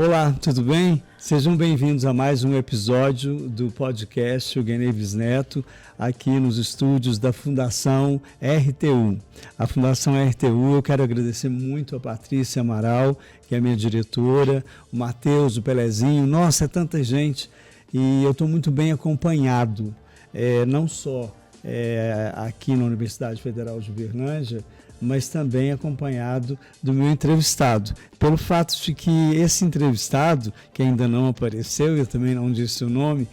Olá, tudo bem? Sejam bem-vindos a mais um episódio do podcast O Gueneves Neto, aqui nos estúdios da Fundação RTU. A Fundação RTU, eu quero agradecer muito a Patrícia Amaral, que é minha diretora, o Matheus, o Pelezinho, nossa, é tanta gente, e eu estou muito bem acompanhado, não só aqui na Universidade Federal de Uberlândia, mas também acompanhado do meu entrevistado. Pelo fato de que esse entrevistado, que ainda não apareceu, eu também não disse o nome,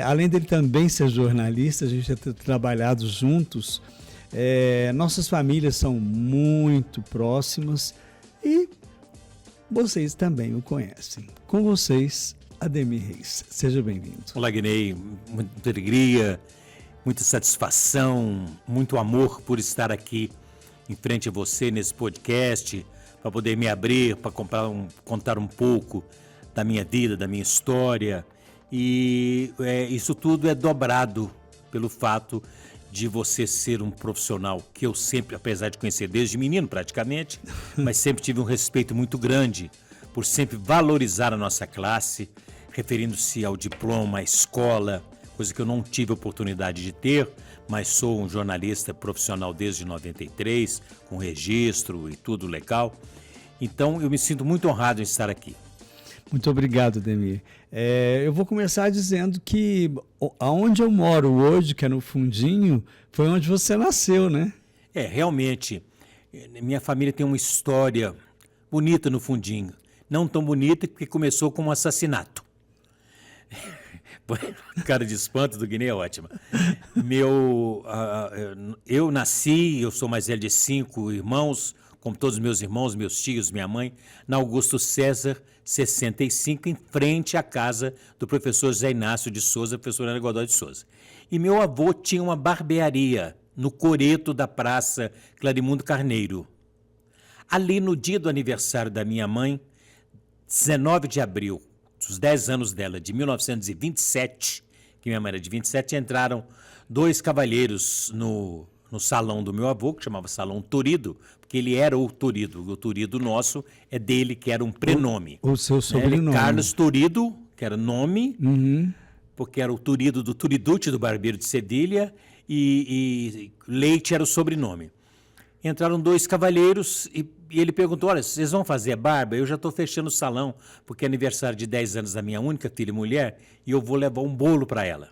além dele também ser jornalista, a gente já tem trabalhado juntos, nossas famílias são muito próximas e vocês também o conhecem. Com vocês, Ademir Reis. Seja bem-vindo. Olá, Guinei. Muita alegria, muita satisfação, muito amor por estar aqui em frente a você nesse podcast, para poder me abrir, para contar um pouco da minha vida, da minha história. E isso tudo é dobrado pelo fato de você ser um profissional que eu sempre, apesar de conhecer desde menino praticamente, mas sempre tive um respeito muito grande por sempre valorizar a nossa classe, referindo-se ao diploma, à escola, coisa que eu não tive oportunidade de ter, mas sou um jornalista profissional desde 93, com registro e tudo legal. Então, eu me sinto muito honrado em estar aqui. Muito obrigado, Ademir. Eu vou começar dizendo que aonde eu moro hoje, que é no Fundinho, foi onde você nasceu, né? Realmente, minha família tem uma história bonita no Fundinho. Não tão bonita, porque começou com um assassinato. Cara de espanto do Guiné é ótima. Eu nasci, eu sou mais velho de 5 irmãos, como todos os meus irmãos, meus tios, minha mãe, na Augusto César, 65, em frente à casa do professor Zé Inácio de Souza, professor Ana Godoy de Souza. E meu avô tinha uma barbearia no coreto da Praça Clarimundo Carneiro. Ali no dia do aniversário da minha mãe, 19 de abril, dos 10 anos dela, de 1927, que minha mãe era de 27, entraram 2 cavalheiros no salão do meu avô, que chamava Salão Turido, porque ele era o Turido nosso é dele, que era um prenome. O seu sobrenome. Carlos Turido, que era nome, porque era o Turido do Turiducci, do barbeiro de Sevilha, e Leite era o sobrenome. Entraram 2 cavalheiros e ele perguntou, olha, vocês vão fazer a barba? Eu já estou fechando o salão, porque é aniversário de 10 anos da minha única filha e mulher, e eu vou levar um bolo para ela.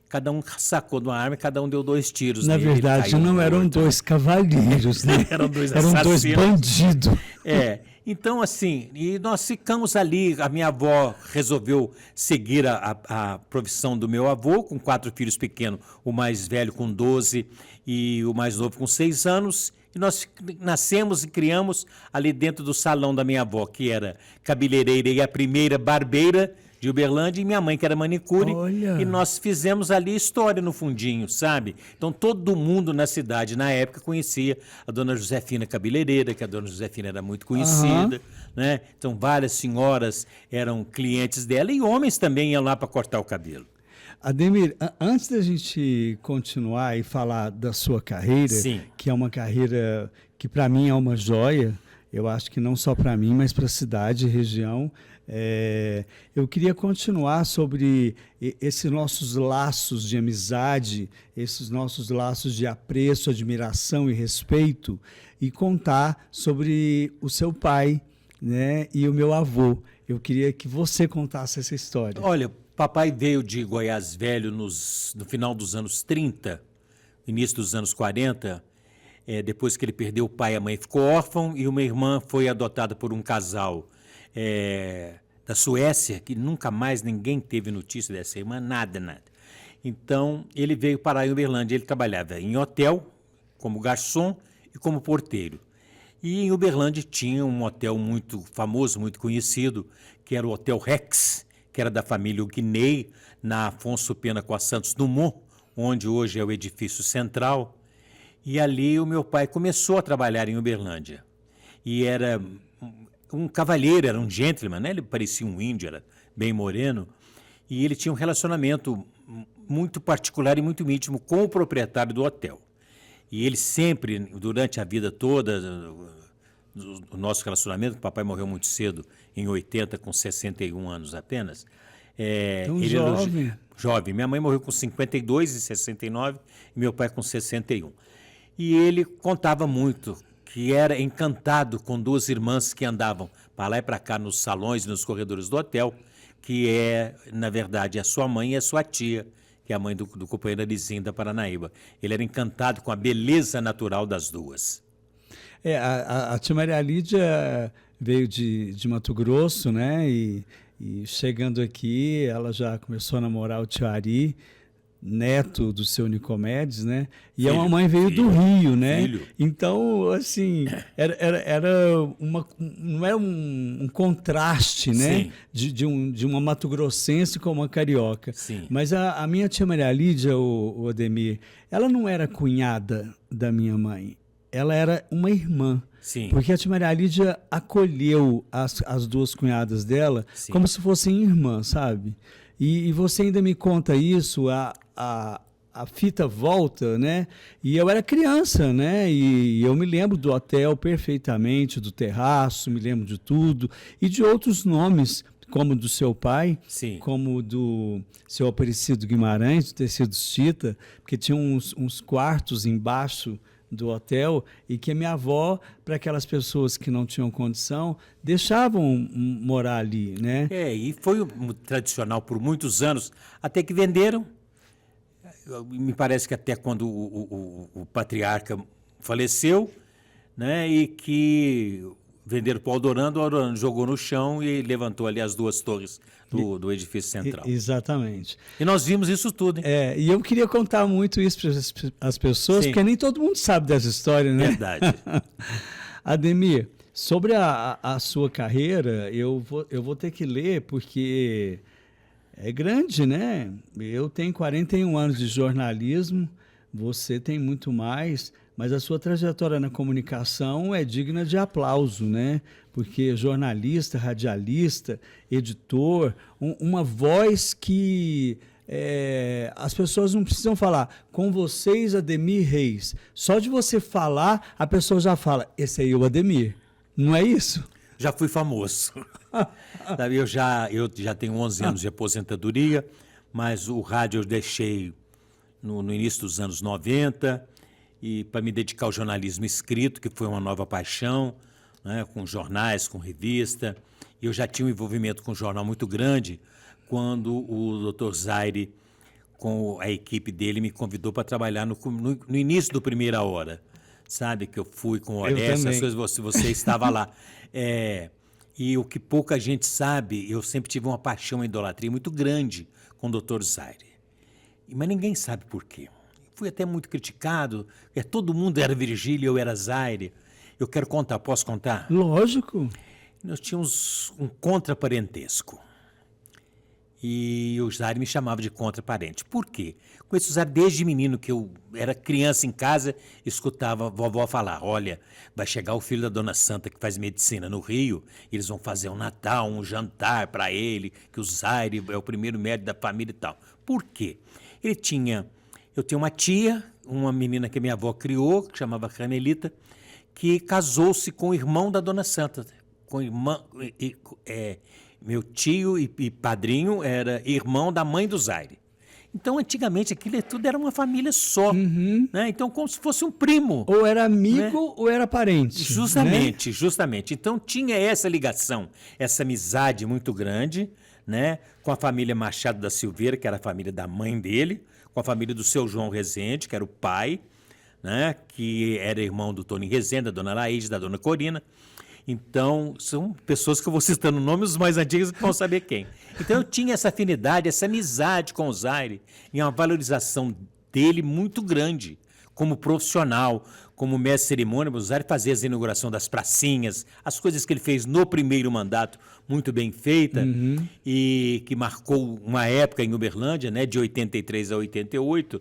Cada um sacou de uma arma e cada um deu 2 tiros. Na verdade, não eram 2 cavalheiros, né? Eram 2 assassinos. Eram 2 bandidos. Então assim, e nós ficamos ali, a minha avó resolveu seguir a profissão do meu avô, com 4 filhos pequenos, o mais velho com 12 e o mais novo com 6 anos, e nós nascemos e criamos ali dentro do salão da minha avó, que era cabeleireira e a primeira barbeira de Uberlândia, e minha mãe, que era manicure. Olha. E nós fizemos ali história no Fundinho, sabe? Então, todo mundo na cidade, na época, conhecia a dona Josefina Cabeleireira, que a dona Josefina era muito conhecida, né? Então, várias senhoras eram clientes dela e homens também iam lá para cortar o cabelo. Ademir, antes da gente continuar e falar da sua carreira, Sim, que é uma carreira que para mim é uma joia, eu acho que não só para mim, mas para a cidade e região, eu queria continuar sobre esses nossos laços de amizade, esses nossos laços de apreço, admiração e respeito, e contar sobre o seu pai, né, e o meu avô. Eu queria que você contasse essa história. Olha, papai veio de Goiás Velho no final dos anos 30, início dos anos 40, depois que ele perdeu o pai e a mãe, ficou órfão, e uma irmã foi adotada por um casal da Suécia, que nunca mais ninguém teve notícia dessa irmã, nada. Então, ele veio parar em Uberlândia. Ele trabalhava em hotel, como garçom e como porteiro. E em Uberlândia tinha um hotel muito famoso, muito conhecido, que era o Hotel Rex, que era da família Guinei, na Afonso Pena com a Santos Dumont, onde hoje é o edifício central. E ali o meu pai começou a trabalhar em Uberlândia. E era um cavalheiro, era um gentleman, né? Ele parecia um índio, era bem moreno. E ele tinha um relacionamento muito particular e muito íntimo com o proprietário do hotel. E ele sempre, durante a vida toda, do nosso relacionamento, o papai morreu muito cedo, em 80, com 61 anos apenas. Tão jovem. Jovem. Minha mãe morreu com 52 e 69, e meu pai com 61. E ele contava muito que era encantado com duas irmãs que andavam para lá e para cá nos salões e nos corredores do hotel, que na verdade, a sua mãe e a sua tia, que é a mãe do companheiro Arizinho da Paranaíba. Ele era encantado com a beleza natural das duas. A tia Maria Lídia veio de Mato Grosso, né? E chegando aqui, ela já começou a namorar o tio Ari, neto do seu Nicomedes, né? E a mamãe veio do Rio, né? Filho. Então, assim, não é um contraste, né? De uma mato-grossense com uma carioca. Sim. Mas a minha tia Maria Lídia, o Ademir, ela não era cunhada da minha mãe. Ela era uma irmã. Sim. Porque a tia Maria Lídia acolheu as duas cunhadas dela como se fossem irmãs, sabe? E você ainda me conta isso, a fita volta, né? E eu era criança, né? E eu me lembro do hotel perfeitamente, do terraço, me lembro de tudo. E de outros nomes, como do seu pai, como do seu Aparecido Guimarães, do Tecidos Chita, porque tinha uns quartos embaixo do hotel e que a minha avó, para aquelas pessoas que não tinham condição, deixavam morar ali, né? E foi tradicional por muitos anos, até que venderam. Me parece que até quando o patriarca faleceu, né? E que venderam para o Aldorando jogou no chão e levantou ali as duas torres do edifício central. Exatamente. E nós vimos isso tudo, hein? E eu queria contar muito isso para as pessoas, porque nem todo mundo sabe dessa história, né? Verdade. Ademir, sobre a sua carreira, eu vou ter que ler, porque é grande, né? Eu tenho 41 anos de jornalismo, você tem muito mais, mas a sua trajetória na comunicação é digna de aplauso, né? Porque jornalista, radialista, editor, uma voz que as pessoas não precisam falar com vocês, Ademir Reis. Só de você falar, a pessoa já fala, esse aí é o Ademir. Não é isso? Já fui famoso. eu já tenho 11 anos de aposentadoria, mas o rádio eu deixei no início dos anos 90, e para me dedicar ao jornalismo escrito, que foi uma nova paixão, né, com jornais, com revista. E eu já tinha um envolvimento com um jornal muito grande quando o Dr. Zaire, com a equipe dele, me convidou para trabalhar no início do Primeira Hora. Sabe, que eu fui com o Orestes, as coisas, você estava lá. E o que pouca gente sabe, eu sempre tive uma paixão, uma idolatria muito grande com o Dr. Zaire. Mas ninguém sabe por quê. Fui até muito criticado, todo mundo era Virgílio, eu era Zaire. Eu quero contar, posso contar? Lógico. Nós tínhamos um contraparentesco. E o Zaire me chamava de contraparente. Por quê? Conheço o Zaire desde menino, que eu era criança em casa, escutava a vovó falar, olha, vai chegar o filho da Dona Santa que faz medicina no Rio, eles vão fazer um Natal, um jantar para ele, que o Zaire é o primeiro médico da família e tal. Por quê? Eu tenho uma tia, uma menina que minha avó criou, que chamava Canelita, que casou-se com o irmão da Dona Santa. Meu tio e padrinho era irmão da mãe do Zaire. Então, antigamente, aquilo tudo era uma família só. Né? Então, como se fosse um primo. Ou era amigo, né? Ou era parente. Justamente, né? Justamente. Então, tinha essa ligação, essa amizade muito grande, né? Com a família Machado da Silveira, que era a família da mãe dele, com a família do seu João Rezende, que era o pai, né? Que era irmão do Tony Rezende, da dona Laís, da dona Corina. Então, são pessoas que eu vou citando nomes, os mais antigos que vão saber quem. Então, eu tinha essa afinidade, essa amizade com o Zaire e uma valorização dele muito grande, como profissional, como mestre de cerimônia. O Zaire fazia a inauguração das pracinhas, as coisas que ele fez no primeiro mandato, muito bem feita, e que marcou uma época em Uberlândia, né, de 83 a 88.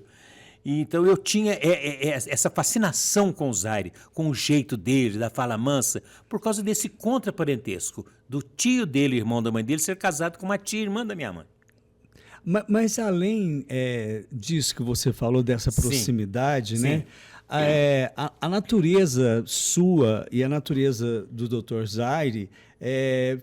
Então eu tinha essa fascinação com o Zaire, com o jeito dele, da fala mansa, por causa desse contraparentesco, do tio dele, irmão da mãe dele, ser casado com uma tia irmã da minha mãe. Mas além disso que você falou, dessa proximidade, né? a natureza sua e a natureza do Dr. Zaire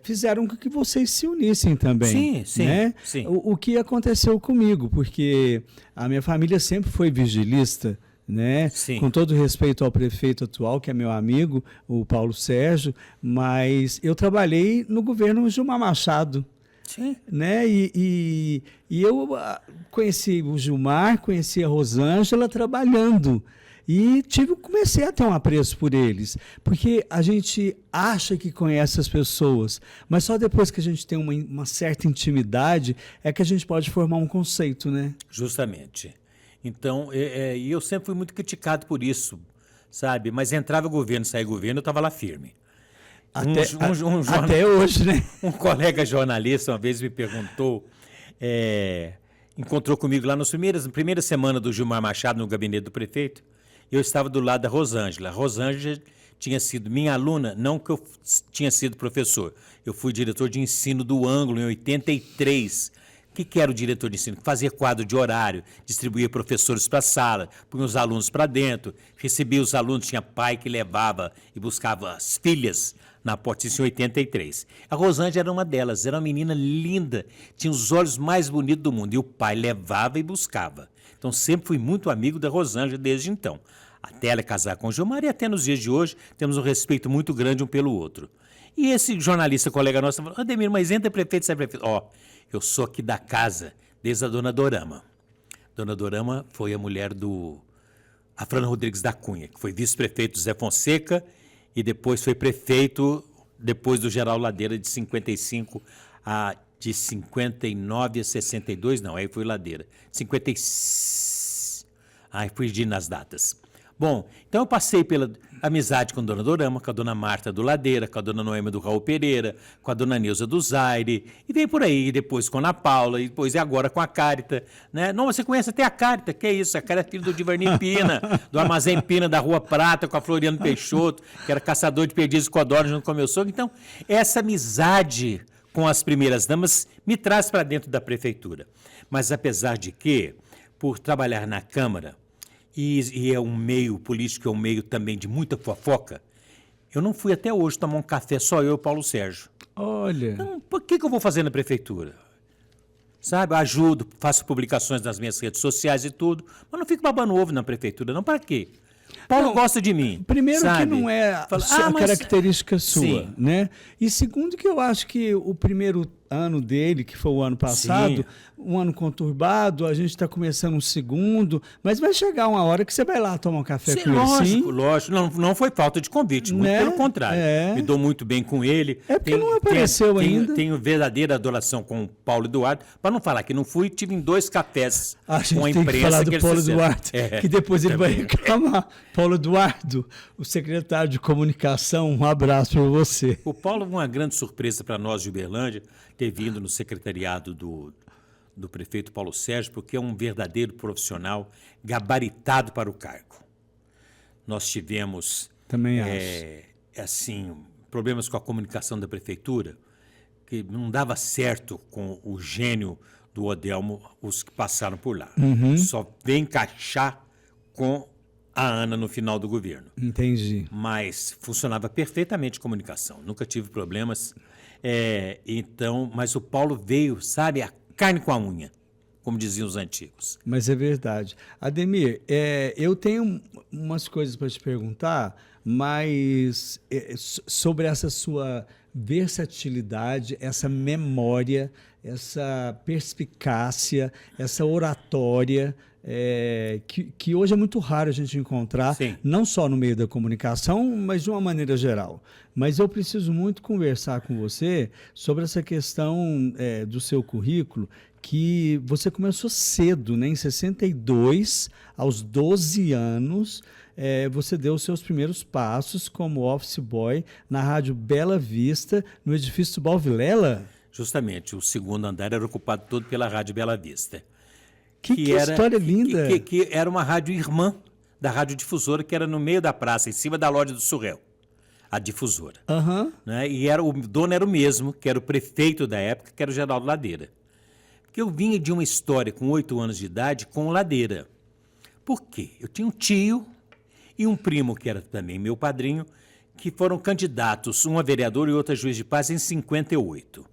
fizeram com que vocês se unissem também. Sim, né? sim. O que aconteceu comigo, porque a minha família sempre foi vigilista, né? Sim. Com todo respeito ao prefeito atual, que é meu amigo, o Paulo Sérgio, mas eu trabalhei no governo Gilmar Machado. Sim. Né? E eu conheci o Gilmar, conheci a Rosângela trabalhando. E comecei a ter um apreço por eles, porque a gente acha que conhece as pessoas, mas só depois que a gente tem uma certa intimidade é que a gente pode formar um conceito, né? Justamente. Então, e eu sempre fui muito criticado por isso, sabe? Mas entrava governo, saía governo, eu estava lá firme. Até hoje, né? Um colega jornalista uma vez me perguntou, encontrou comigo lá na primeira semana do Gilmar Machado no gabinete do prefeito. Eu estava do lado da Rosângela. A Rosângela tinha sido minha aluna, não que eu tinha sido professor. Eu fui diretor de ensino do Ângulo em 83. O que era o diretor de ensino? Fazia quadro de horário, distribuía professores para a sala, punha os alunos para dentro, recebia os alunos, tinha pai que levava e buscava as filhas na porta, isso em 83. A Rosângela era uma delas, era uma menina linda, tinha os olhos mais bonitos do mundo, e o pai levava e buscava. Então, sempre fui muito amigo da Rosângela desde então. Até ela casar com o Gilmar e até nos dias de hoje temos um respeito muito grande um pelo outro. E esse jornalista, colega nosso, falou, Ademir, mas entra prefeito, sai prefeito. Eu sou aqui da casa, desde a dona Dorama. Dona Dorama foi a mulher do Afrânio Rodrigues da Cunha, que foi vice-prefeito do Zé Fonseca e depois foi prefeito, depois do Geraldo Ladeira, de 55 a... De 59 a 62, não, aí foi Ladeira. 56. Ai, fui nas datas. Bom, então eu passei pela amizade com a dona Dorama, com a dona Marta do Ladeira, com a dona Noêmia do Raul Pereira, com a dona Neuza do Zaire, e veio por aí, depois com a Ana Paula, e depois e agora com a Cárita, né? Não, você conhece até a Cárita, que é isso? A Cárita é filho do Divarni Pina, do Armazém Pina, da Rua Prata, com a Floriano Peixoto, que era caçador de perdizes e codornas junto com o meu sogro. Então, essa amizade com as primeiras damas, me traz para dentro da prefeitura. Mas apesar de que, por trabalhar na Câmara, e é um meio político, é um meio também de muita fofoca, eu não fui até hoje tomar um café, só eu e o Paulo Sérgio. Olha... Então, por que eu vou fazer na prefeitura? Sabe, ajudo, faço publicações nas minhas redes sociais e tudo, mas não fico babando ovo na prefeitura, não, para quê? Paulo gosta de mim. Primeiro, sabe? Que não é a característica sua, sim, né? E segundo, que eu acho que o primeiro ano dele, que foi o ano passado, sim, um ano conturbado, a gente está começando um segundo, mas vai chegar uma hora que você vai lá tomar um café sim, com ele. Lógico, lógico. Não foi falta de convite, muito né? pelo contrário. Me dou muito bem com ele. É porque não apareceu ainda. Tenho verdadeira adoração com o Paulo Eduardo. Para não falar que não fui, tive em 2 cafés com a imprensa. Tem que falar do Paulo Eduardo, que depois ele vai também. reclamar. Paulo Eduardo, o secretário de comunicação, um abraço para você. O Paulo, uma grande surpresa para nós de Uberlândia, ter vindo no secretariado do prefeito Paulo Sérgio, porque é um verdadeiro profissional gabaritado para o cargo. Nós tivemos também acho. Assim, problemas com a comunicação da prefeitura, que não dava certo com o gênio do Odelmo, os que passaram por lá. Só vem encaixar com a Ana no final do governo. Entendi. Mas funcionava perfeitamente a comunicação, nunca tive problemas. Então, mas o Paulo veio, sabe, a carne com a unha, como diziam os antigos. Mas é verdade. Ademir, eu tenho umas coisas para te perguntar, mas sobre essa sua versatilidade, essa memória, essa perspicácia, essa oratória, que hoje é muito raro a gente encontrar, sim, não só no meio da comunicação, mas de uma maneira geral. Mas eu preciso muito conversar com você sobre essa questão do seu currículo, que você começou cedo, né? Em 62, aos 12 anos, você deu os seus primeiros passos como office boy na Rádio Bela Vista, no edifício Tubal Vilela. Justamente, o segundo andar era ocupado todo pela Rádio Bela Vista. Que história linda! Que era uma rádio irmã da Rádio Difusora, que era no meio da praça, em cima da loja do Surrel, a Difusora. Né? E o dono era o mesmo, que era o prefeito da época, que era o Geraldo Ladeira. Porque eu vinha de uma história com 8 anos de idade com o Ladeira. Por quê? Eu tinha um tio e um primo, que era também meu padrinho, que foram candidatos, um a vereador e outro a juiz de paz, em 58.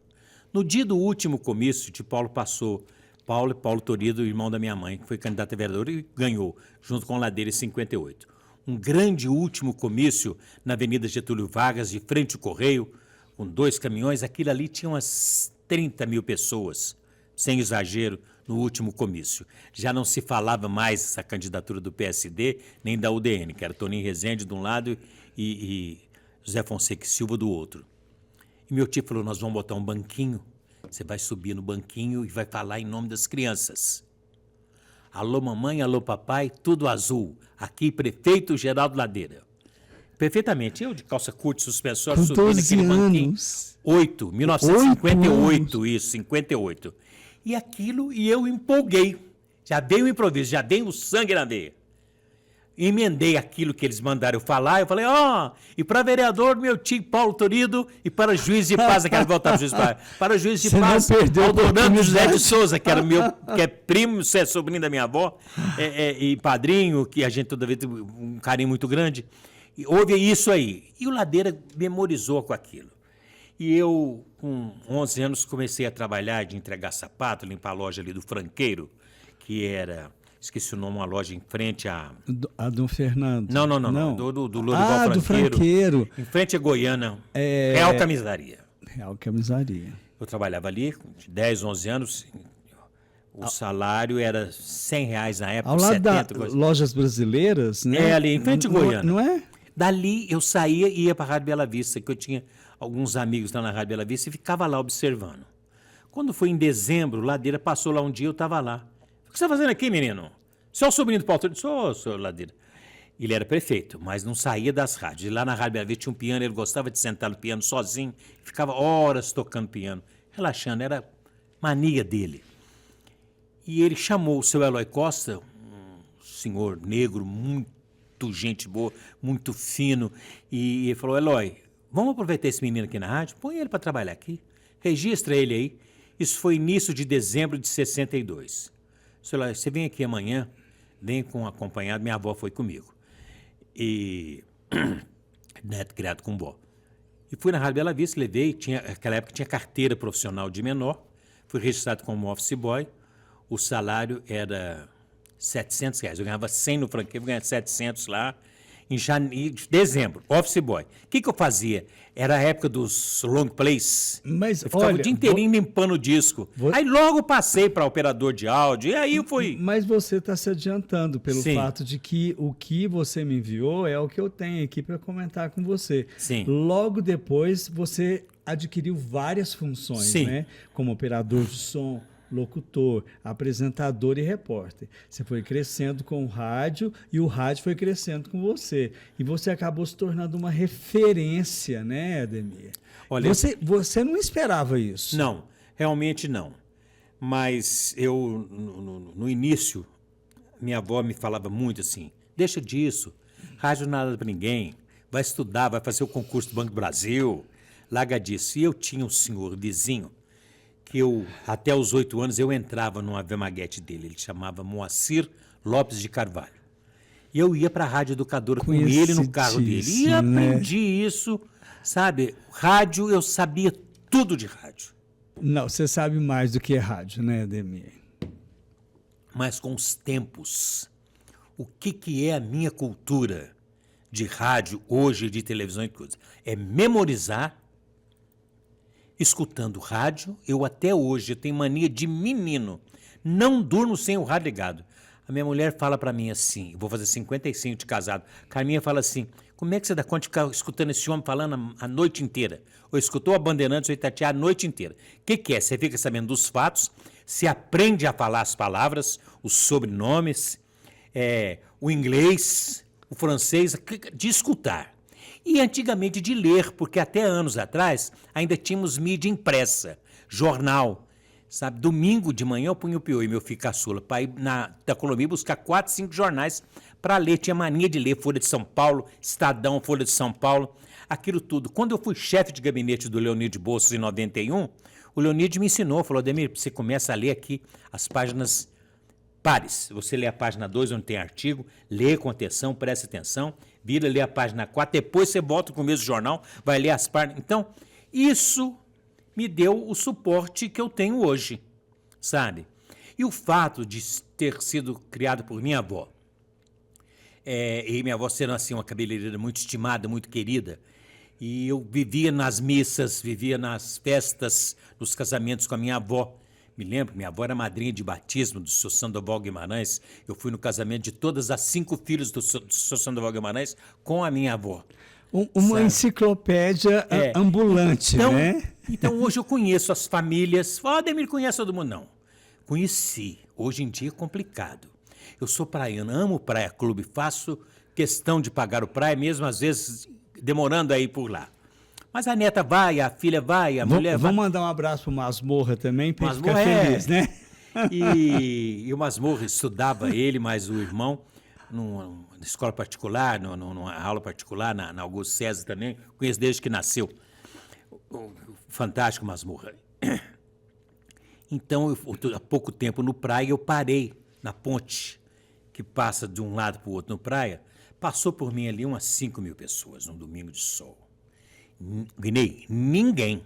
No dia do último comício, de Paulo passou, Paulo Torido, irmão da minha mãe, que foi candidato a vereador e ganhou, junto com o Ladeira, em 58. Um grande último comício na Avenida Getúlio Vargas, de frente ao Correio, com 2 caminhões. Aquilo ali tinha umas 30 mil pessoas, sem exagero, no último comício. Já não se falava mais essa candidatura do PSD, nem da UDN, que era Toninho Rezende de um lado e José Fonseca e Silva do outro. E meu tio falou, nós vamos botar um banquinho, você vai subir no banquinho e vai falar em nome das crianças. Alô mamãe, alô papai, tudo azul. Aqui, prefeito Geraldo Ladeira. Perfeitamente. Eu de calça curta, suspensório, subi naquele banquinho. 1958, isso, 58. E aquilo, e eu empolguei. Já dei o improviso, já dei o sangue na veia. Emendei aquilo que eles mandaram eu falar, eu falei, e para vereador, meu tio Paulo Torido, e para juiz de paz, eu quero voltar para o juiz de paz. Para o juiz de paz, Aldorando José de Souza, que é primo, é sobrinho da minha avó, e padrinho, que a gente toda vez tem um carinho muito grande. E houve isso aí. E o Ladeira memorizou com aquilo. E eu, com 11 anos, comecei a trabalhar de entregar sapato, limpar a loja ali do Franqueiro, que era... Esqueci o nome, uma loja em frente a... A Dom Fernando. Não. Do Lourival do Franqueiro. Em frente a Goiânia. Real Camisaria. Real Camisaria. Eu trabalhava ali, de 10, 11 anos. O salário era R$100 na época, ao lado 70. Das lojas brasileiras, né? Ali, em frente a Goiânia. Não é? Dali eu saía e ia para a Rádio Bela Vista, que eu tinha alguns amigos lá na Rádio Bela Vista e ficava lá observando. Quando foi em dezembro, Ladeira passou lá um dia, eu estava lá. O que você está fazendo aqui, menino? Você é o sobrinho do Paulo Torido? Sou, senhor Ladeira. Ele era prefeito, mas não saía das rádios. E lá na Rádio Bela Vista tinha um piano, ele gostava de sentar no piano sozinho, ficava horas tocando piano, relaxando, era mania dele. E ele chamou o seu Eloy Costa, um senhor negro, muito gente boa, muito fino, e ele falou, Eloy, vamos aproveitar esse menino aqui na rádio, põe ele para trabalhar aqui, registra ele aí. Isso foi início de dezembro de 62. Senhor, você vem aqui amanhã, vem com um acompanhado, minha avó foi comigo. E neto criado com vó. E fui na Rádio Bela Vista, levei, naquela época tinha carteira profissional de menor, fui registrado como office boy, o salário era R$700, eu ganhava 100 no Franqueiro, eu ganhava 700 lá, em dezembro, office boy. O que eu fazia? Era a época dos long plays. Mas, eu ficava o dia inteirinho limpando o disco. Aí logo passei para operador de áudio, e aí eu fui... Mas você está se adiantando pelo fato de que o que você me enviou é o que eu tenho aqui para comentar com você. Sim. Logo depois, você adquiriu várias funções, né? Como operador de som, locutor, apresentador e repórter. Você foi crescendo com o rádio e o rádio foi crescendo com você. E você acabou se tornando uma referência, né, Ademir? Olha, você não esperava isso? Não, realmente não. Mas eu, no início, minha avó me falava muito assim, deixa disso, rádio não é nada para ninguém, vai estudar, vai fazer o concurso do Banco do Brasil, larga disso. E eu tinha um senhor vizinho, que até os 8 anos, eu entrava numa Vemaguete dele, ele chamava Moacir Lopes de Carvalho. E eu ia para a Rádio Educadora com ele no carro dele. E aprendi isso, sabe? Rádio, eu sabia tudo de rádio. Não, você sabe mais do que é rádio, né, Ademir? Mas com os tempos, o que é a minha cultura de rádio hoje, de televisão e coisa? É memorizar. Escutando rádio, eu até hoje tenho mania de menino. Não durmo sem o rádio ligado. A minha mulher fala para mim assim, eu vou fazer 55 de casado. Carminha fala assim, como é que você dá conta de ficar escutando esse homem falando a noite inteira? Ou escutou a Bandeirantes ou Itatiaia a noite inteira? O que é? Você fica sabendo dos fatos, se aprende a falar as palavras, os sobrenomes, o inglês, o francês, de escutar. E antigamente de ler, porque até anos atrás ainda tínhamos mídia impressa, jornal, sabe? Domingo de manhã eu punho o Piô e meu filho caçula para ir da Colômbia buscar 4, 5 jornais para ler. Tinha mania de ler Folha de São Paulo, Estadão, Folha de São Paulo, aquilo tudo. Quando eu fui chefe de gabinete do Leonide Bolsos em 91, o Leonide me ensinou, falou, Ademir, você começa a ler aqui as páginas Pares, você lê a página 2, onde tem artigo, lê com atenção, preste atenção, vira, lê a página 4, depois você volta com o mesmo jornal, vai ler as páginas. Então, isso me deu o suporte que eu tenho hoje, sabe? E o fato de ter sido criado por minha avó, e minha avó sendo assim uma cabeleireira muito estimada, muito querida, e eu vivia nas missas, vivia nas festas, nos casamentos com a minha avó. Me lembro, minha avó era madrinha de batismo do Sr. Sandoval Guimarães. Eu fui no casamento de todas as 5 filhas do Sr. Sandoval Guimarães com a minha avó. Uma Sabe? enciclopédia ambulante, Então, né? então, hoje eu conheço as famílias. Ademir, conhece todo mundo? Não. Conheci. Hoje em dia é complicado. Eu sou praiano, amo Praia Clube, faço questão de pagar o praia, mesmo às vezes demorando a ir por lá. Mas a neta vai, a filha vai, a mulher vai. Vamos mandar um abraço pro Masmorra também, para ele ficar Masmorra feliz, né? E o Masmorra estudava ele, mais o irmão, numa escola particular, numa aula particular, na Augusto César também. Conheço desde que nasceu. O fantástico Masmorra. Então, há pouco tempo no praia, eu parei na ponte, que passa de um lado para o outro no praia. Passou por mim ali umas 5 mil pessoas, num domingo de sol. Guinei, ninguém,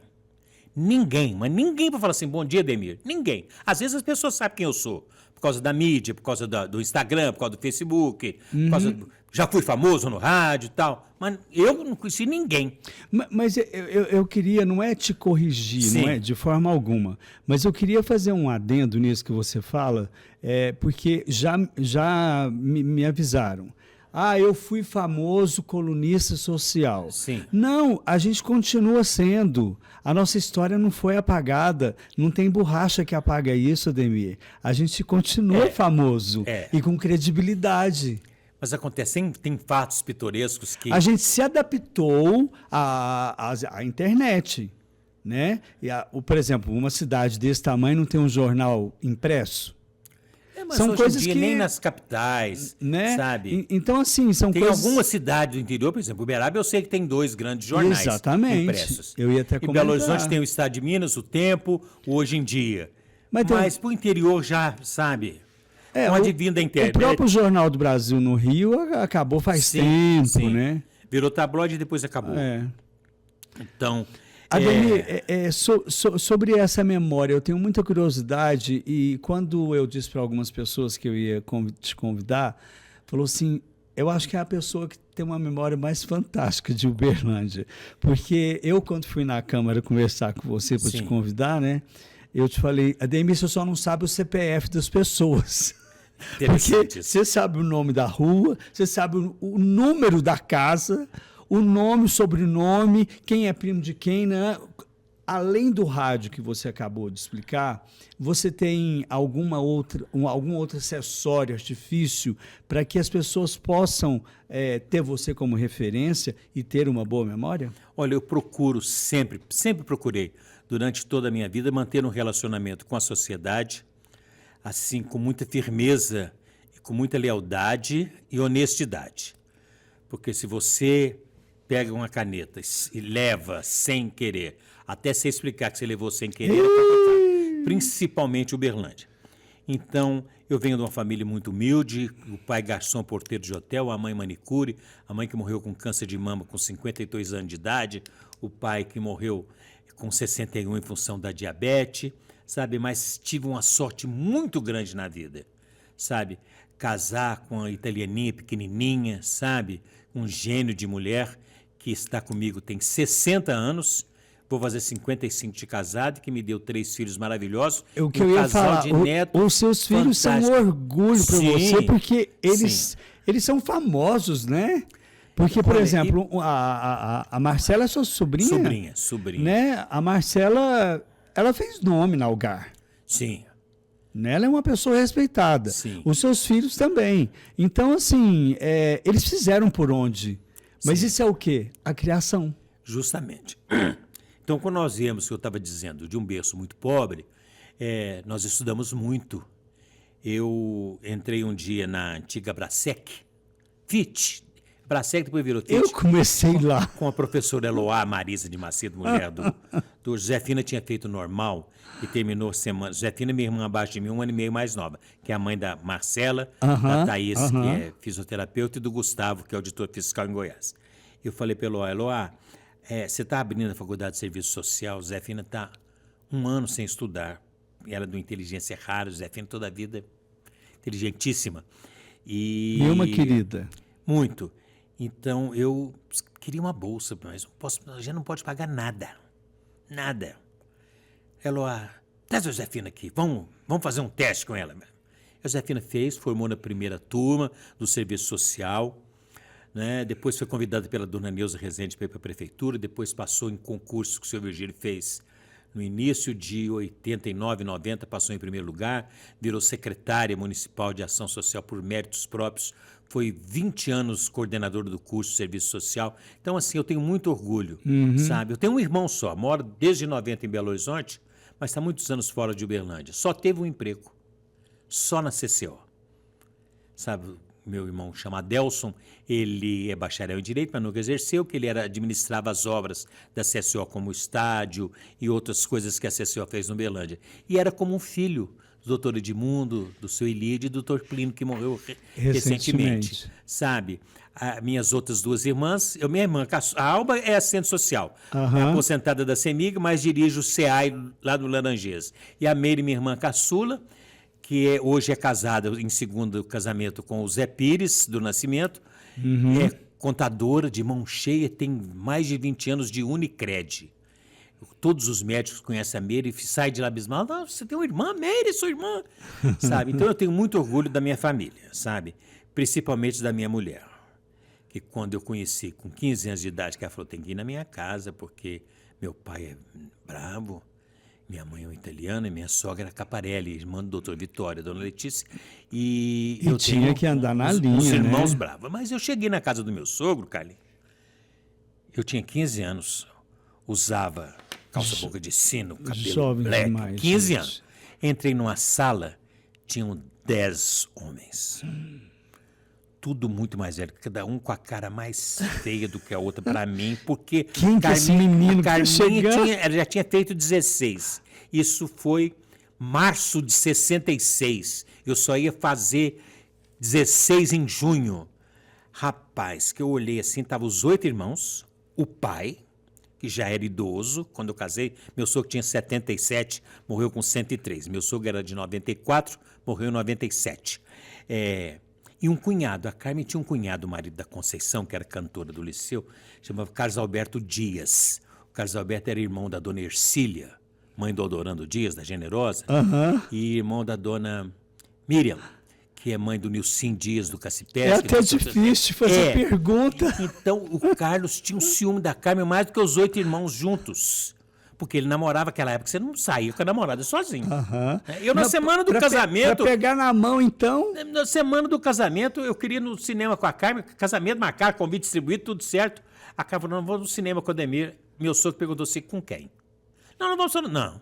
mas ninguém para falar assim, bom dia, Ademir, ninguém. Às vezes as pessoas sabem quem eu sou, por causa da mídia, por causa do Instagram, por causa do Facebook, já fui famoso no rádio e tal, mas eu não conheci ninguém. Mas eu queria, não é te corrigir, Sim. não é de forma alguma, mas eu queria fazer um adendo nisso que você fala, porque já me avisaram. Eu fui famoso colunista social. Sim. Não, a gente continua sendo. A nossa história não foi apagada. Não tem borracha que apaga isso, Ademir. A gente continua famoso e com credibilidade. Mas acontece, tem fatos pitorescos que... A gente se adaptou à internet, né? Por exemplo, uma cidade desse tamanho não tem um jornal impresso? Mas são hoje coisas em dia, que nem nas capitais, né? sabe? Então, assim, são tem coisas... alguma cidade do interior, por exemplo, Uberaba, eu sei que tem 2 grandes jornais impressos. Eu ia até Em comentar. Belo Horizonte tem o Estado de Minas, o Tempo, o Hoje em Dia. Mas para o interior já, sabe, com o advento da internet... O próprio Jornal do Brasil no Rio acabou faz tempo, né? Virou tabloide e depois acabou. Então... Ademir, sobre essa memória, eu tenho muita curiosidade e quando eu disse para algumas pessoas que eu ia te convidar, falou assim, eu acho que é a pessoa que tem uma memória mais fantástica de Uberlândia, porque eu quando fui na Câmara conversar com você para te convidar, né, eu te falei, Ademir, você só não sabe o CPF das pessoas. Porque você sabe o nome da rua, você sabe o número da casa, o nome, o sobrenome, quem é primo de quem, né? Além do rádio que você acabou de explicar, você tem algum outro acessório, artifício, para que as pessoas possam ter você como referência e ter uma boa memória? Olha, eu procuro sempre procurei, durante toda a minha vida, manter um relacionamento com a sociedade, assim, com muita firmeza, com muita lealdade e honestidade. Porque se você pega uma caneta e leva sem querer, até você explicar que você levou sem querer, principalmente Uberlândia. Então, eu venho de uma família muito humilde, o pai garçom porteiro de hotel, a mãe manicure, a mãe que morreu com câncer de mama com 52 anos de idade, o pai que morreu com 61 em função da diabetes, sabe? Mas tive uma sorte muito grande na vida, sabe? Casar com a italianinha pequenininha, sabe? Um gênio de mulher que está comigo tem 60 anos, vou fazer 55 de casado, que me deu 3 filhos maravilhosos. O que eu ia falar, os seus filhos são um orgulho para você, porque eles são famosos, né? Porque, por exemplo, a Marcela é sua sobrinha. Sobrinha. Né? A Marcela, ela fez nome na Algar. Sim. Né? Ela é uma pessoa respeitada. Sim. Os seus filhos também. Então, assim, eles fizeram por onde? Mas isso é o quê? A criação. Justamente. Então, quando nós viemos, que eu estava dizendo, de um berço muito pobre, nós estudamos muito. Eu entrei um dia na antiga Brasec, FIT, Pra SEC, depois virou TIT. Eu comecei lá. Com a professora Eloá Marisa de Macedo, mulher do Josefina, tinha feito normal e terminou semana. Josefina é minha irmã abaixo de mim, 1 ano e meio mais nova, que é a mãe da Marcela, da Thaís, que é fisioterapeuta, e do Gustavo, que é auditor fiscal em Goiás. Eu falei para Eloá, você está abrindo a faculdade de serviço social, Josefina está 1 ano sem estudar. Ela é do Inteligência Rara, Josefina toda a vida inteligentíssima. E uma querida. Muito. Então, eu queria uma bolsa, mas a gente não pode pagar nada. Nada. Ela, traz a Josefina aqui, vamos fazer um teste com ela. A Josefina fez, formou na primeira turma do serviço social, né? Depois foi convidada pela dona Neuza Rezende para ir para a prefeitura, depois passou em concurso que o senhor Virgílio fez no início de 89, 90, passou em primeiro lugar, virou secretária municipal de ação social por méritos próprios, foi 20 anos coordenador do curso de serviço social. Então, assim, eu tenho muito orgulho, sabe? Eu tenho um irmão só, mora desde 90 em Belo Horizonte, mas está muitos anos fora de Uberlândia. Só teve um emprego, só na CCO. Sabe, meu irmão chama Adelson, ele é bacharel em Direito, mas nunca exerceu, que ele administrava as obras da CCO como estádio e outras coisas que a CCO fez no Uberlândia. E era como um filho do doutor Edmundo, do seu Ilídio e do doutor Plínio, que morreu recentemente. Sabe? Minhas outras 2 irmãs, minha irmã, a Alba é assistente social, é aposentada da CEMIG, mas dirige o CEAI lá do Laranjeiras. E a Meire, minha irmã caçula, que hoje é casada em segundo casamento com o Zé Pires, do Nascimento, é contadora de mão cheia, tem mais de 20 anos de Unicred. Todos os médicos conhecem a Meire e saem de lá abismados. Ah, você tem uma irmã, Meire, sua irmã. Sabe? Então eu tenho muito orgulho da minha família, sabe? Principalmente da minha mulher. Que quando eu conheci com 15 anos de idade, que ela falou, tem que ir na minha casa, porque meu pai é bravo, minha mãe é uma italiana e minha sogra era Caparelli, irmã do doutor Vitória, dona Letícia. E eu tinha que andar na linha, os irmãos bravos. Mas eu cheguei na casa do meu sogro, Carlinhos. Eu tinha 15 anos, usava calça boca de sino, cabelo jovem black, demais, 15 gente. anos. Entrei numa sala, tinham 10 homens. Tudo muito mais velho, cada um com a cara mais feia do que a outra para mim, porque quem que é esse menino que chegou? Ela já tinha feito 16. Isso foi março de 66. Eu só ia fazer 16 em junho. Rapaz, que eu olhei assim, estavam os 8 irmãos, o pai, que já era idoso, quando eu casei, meu sogro tinha 77, morreu com 103. Meu sogro era de 94, morreu em 97. E um cunhado, a Carmen tinha um cunhado, o marido da Conceição, que era cantora do Liceu, chamava Carlos Alberto Dias. O Carlos Alberto era irmão da dona Ercília, mãe do Aldorando Dias, da Generosa, e irmão da dona Miriam, que é mãe do Nilcim Dias, do Cacipés. É até difícil fazer pergunta. Então, o Carlos tinha um ciúme da Carmen mais do que os 8 irmãos juntos. Porque ele namorava naquela época, você não saía com a namorada sozinho. Eu, na semana do casamento... Pra pegar na mão, então... Na semana do casamento, eu queria ir no cinema com a Carmen, casamento marcado, convite distribuído, tudo certo. A Carmen falou, não, vou no cinema com o Ademir. Meu sogro perguntou assim, com quem? Não vamos falar. Não. O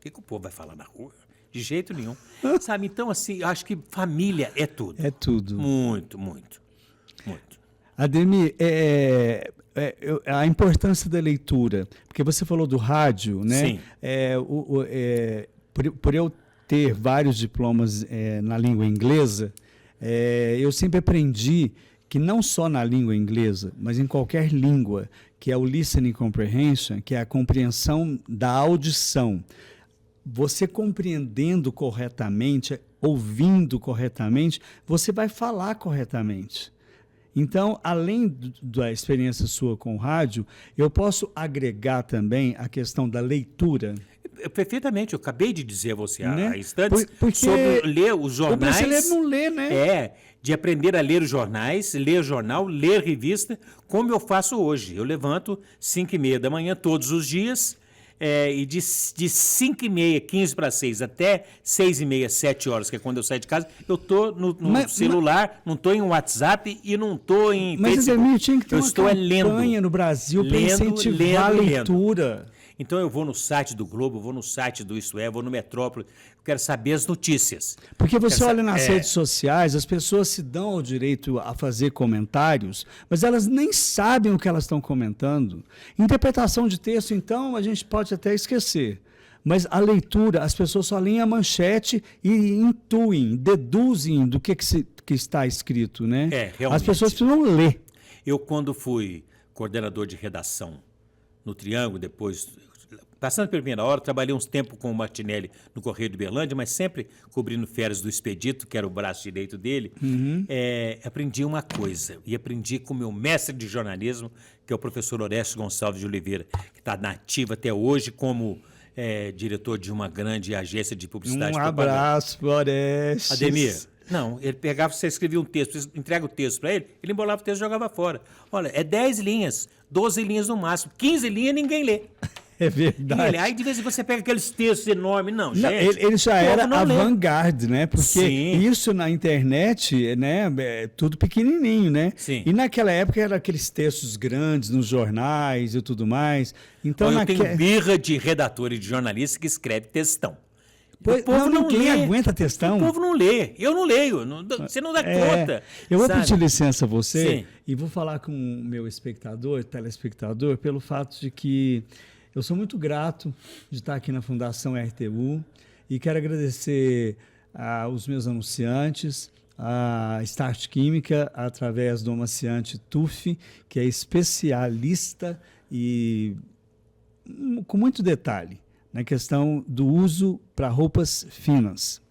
que o povo vai falar na rua? De jeito nenhum. Sabe, então, assim, eu acho que família é tudo. É tudo. Muito, muito, muito. Ademir, a importância da leitura, porque você falou do rádio, né? Sim. Por eu ter vários diplomas na língua inglesa, eu sempre aprendi que não só na língua inglesa, mas em qualquer língua, que é o listening comprehension, que é a compreensão da audição, você compreendendo corretamente, ouvindo corretamente, você vai falar corretamente. Então, além da experiência sua com o rádio, eu posso agregar também a questão da leitura. Perfeitamente, eu acabei de dizer a você há Né? instantes Porque sobre ler os jornais. O brasileiro não lê, né? De aprender a ler os jornais, ler jornal, ler revista, como eu faço hoje. Eu levanto 5h30 da manhã todos os dias, e de 5h30, 15 para 6, até 6h30, 7 horas, que é quando eu saio de casa, eu estou no celular, não estou em WhatsApp e não estou em Facebook. Mas, Ademir, tinha que ter eu uma estou campanha no Brasil para incentivar a leitura. Então eu vou no site do Globo, vou no site do Isto É, vou no Metrópole, eu quero saber as notícias. Porque você olha nas redes sociais, as pessoas se dão ao direito a fazer comentários, mas elas nem sabem o que elas estão comentando. Interpretação de texto, então, a gente pode até esquecer. Mas a leitura, as pessoas só leem a manchete e intuem, deduzem do que está escrito, né? Realmente. As pessoas precisam ler. Eu, quando fui coordenador de redação no Triângulo, depois, passando pela primeira hora, trabalhei uns tempos com o Martinelli no Correio de Uberlândia, mas sempre cobrindo férias do Expedito, que era o braço direito dele. Aprendi uma coisa, e aprendi com o meu mestre de jornalismo, que é o professor Orestes Gonçalves de Oliveira, que está na ativa até hoje como diretor de uma grande agência de publicidade. Um abraço, Orestes. Ademir, não, ele pegava, você escrevia um texto, você entrega o texto para ele, ele embolava o texto e jogava fora. Olha, é 10 linhas, 12 linhas no máximo, 15 linhas ninguém lê. É verdade. Aí de vez em quando você pega aqueles textos enormes, não, gente. Ele já era avant-garde, né? Porque Sim. isso na internet, né? É tudo pequenininho, né? Sim. E naquela época eram aqueles textos grandes nos jornais e tudo mais. Então, eu tenho birra de redator e de jornalista que escreve textão. Pois, o povo não ninguém lê. aguenta textão. O povo não lê. Eu não leio. Você não dá conta. Eu vou sabe? pedir licença a você. Sim. E vou falar com o meu telespectador, pelo fato de que eu sou muito grato de estar aqui na Fundação RTU e quero agradecer aos meus anunciantes, a Start Química, através do amaciante TUF, que é especialista e com muito detalhe na questão do uso para roupas finas.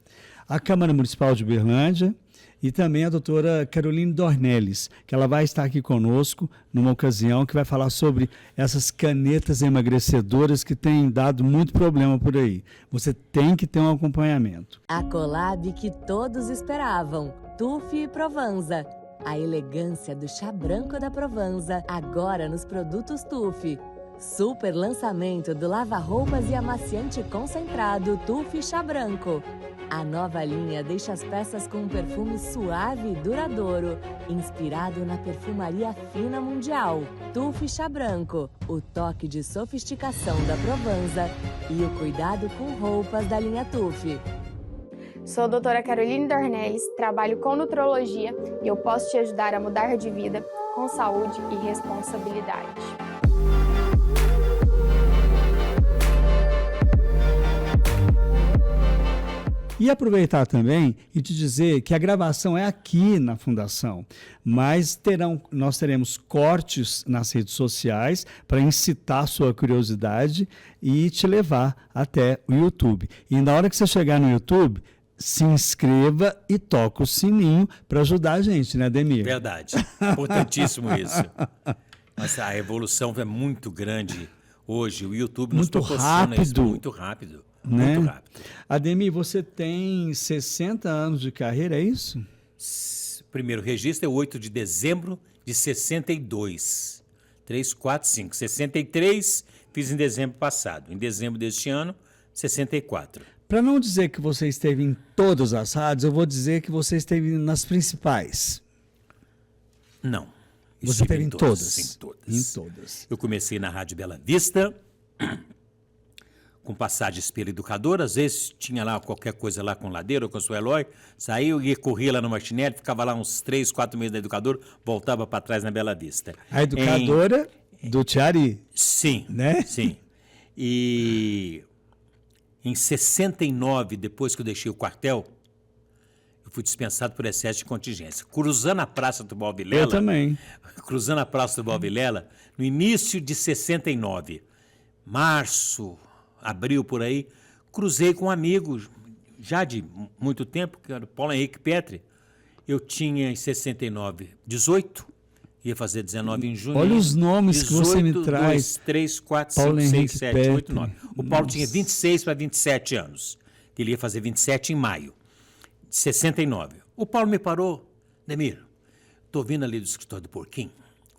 A Câmara Municipal de Uberlândia e também a doutora Caroline Dornelles, que ela vai estar aqui conosco numa ocasião que vai falar sobre essas canetas emagrecedoras que têm dado muito problema por aí. Você tem que ter um acompanhamento. A collab que todos esperavam, TUF e Provanza. A elegância do chá branco da Provanza, agora nos produtos TUF. Super lançamento do lava-roupas e amaciante concentrado TUF Chá Branco. A nova linha deixa as peças com um perfume suave e duradouro, inspirado na perfumaria fina mundial. TUF Chá Branco, o toque de sofisticação da Provanza e o cuidado com roupas da linha TUF. Sou a doutora Caroline Dornelles, trabalho com nutrologia e eu posso te ajudar a mudar de vida com saúde e responsabilidade. E aproveitar também e te dizer que a gravação é aqui na Fundação, mas nós teremos cortes nas redes sociais para incitar sua curiosidade e te levar até o YouTube. E na hora que você chegar no YouTube, se inscreva e toca o sininho para ajudar a gente, né, Ademir? Verdade. Importantíssimo isso. Mas a evolução é muito grande hoje. O YouTube nos proporciona isso muito rápido. Né? Muito rápido. Ademir, você tem 60 anos de carreira, é isso? Primeiro registro é 8 de dezembro de 62. 3, 4, 5. 63 fiz em dezembro passado. Em dezembro deste ano, 64. Para não dizer que você esteve em todas as rádios, eu vou dizer que você esteve nas principais. Não. Você esteve em todas? Em todas. Em todas. Eu comecei na Rádio Bela Vista, com passagens pela Educadora, às vezes tinha lá qualquer coisa lá com Ladeira ou com o seu Eloy, saiu e corria lá no Martinelli, ficava lá uns 3, 4 meses na Educadora, voltava para trás na Bela Vista. A Educadora do Tiari. Sim, né? Sim. E em 69, depois que eu deixei o quartel, eu fui dispensado por excesso de contingência. Cruzando a Praça do Balvilela... Eu também. Cruzando a Praça do Balvilela, no início de 69, março, abril, por aí, cruzei com um amigo, já de muito tempo, que era o Paulo Henrique Petri. Eu tinha, em 69, 18, ia fazer 19 em junho. Olha os nomes 18, que você me traz. 2, 3, 4, Paulo 5, Henrique 6, 7, Petri. 8, 9. O Paulo tinha 26 para 27 anos. Ele ia fazer 27 em maio de 69. O Paulo me parou. Demir, estou vindo ali do escritório do Porquinho.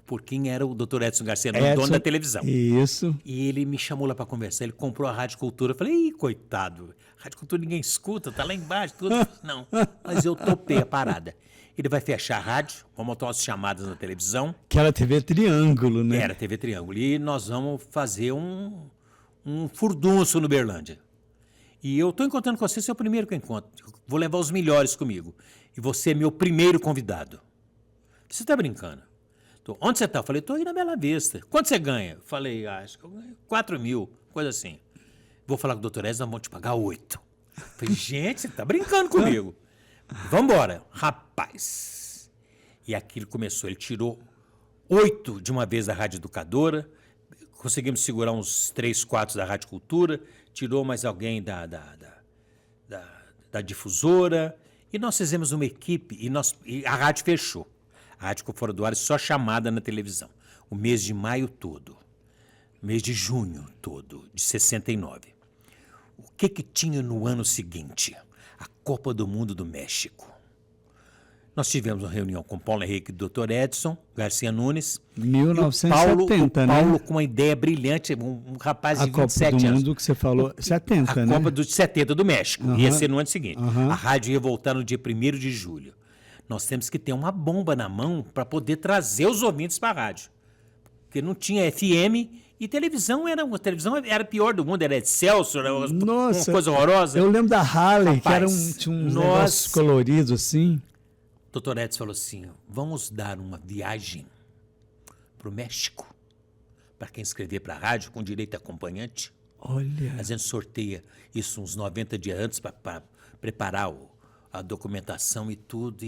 Porquinho era o Dr. Edson Garcia, dono da televisão. Isso. E ele me chamou lá para conversar. Ele comprou a Rádio Cultura. Eu falei, ih, coitado, Rádio Cultura ninguém escuta, tá lá embaixo, tudo. Não, mas eu topei a parada. Ele vai fechar a rádio, vamos botar umas chamadas na televisão. Que era TV Triângulo, né? Era TV Triângulo. E nós vamos fazer um um furdunço no Berlândia. E eu estou encontrando com você, você é o primeiro que eu encontro. Eu vou levar os melhores comigo. E você é meu primeiro convidado. Você está brincando? Onde você está? Eu falei, estou aí na Bela Vista. Quanto você ganha? Eu falei, acho que eu ganho 4 mil, coisa assim. Vou falar com o Dr. Edson, nós vamos te pagar 8. Eu falei, gente, você está brincando comigo. Vamos embora. Rapaz. E aquilo começou. Ele tirou 8 de uma vez da Rádio Educadora. Conseguimos segurar uns 3, 4 da Rádio Cultura. Tirou mais alguém da difusora. E nós fizemos uma equipe e a rádio fechou. A rádio ficou fora do ar, só chamada na televisão. O mês de maio todo. Mês de junho todo, de 69. O que tinha no ano seguinte? A Copa do Mundo do México. Nós tivemos uma reunião com Paulo Henrique e o Dr. Edson Garcia Nunes. 1970, né? O Paulo né? com uma ideia brilhante, um rapaz de 27 anos. A Copa do Mundo que você falou, 70, né? A Copa de 70 do México, ia ser no ano seguinte. A rádio ia voltar no dia 1º de julho. Nós temos que ter uma bomba na mão para poder trazer os ouvintes para a rádio. Porque não tinha FM e televisão era a pior do mundo, era Excelsior, era uma coisa horrorosa. Eu lembro da Harley, Rapaz, que tinha uns negócios coloridos assim. O Dr. Edson falou assim, vamos dar uma viagem para o México, para quem escrever para a rádio, com direito a acompanhante. Olha. A gente sorteia isso uns 90 dias antes para preparar a documentação e tudo,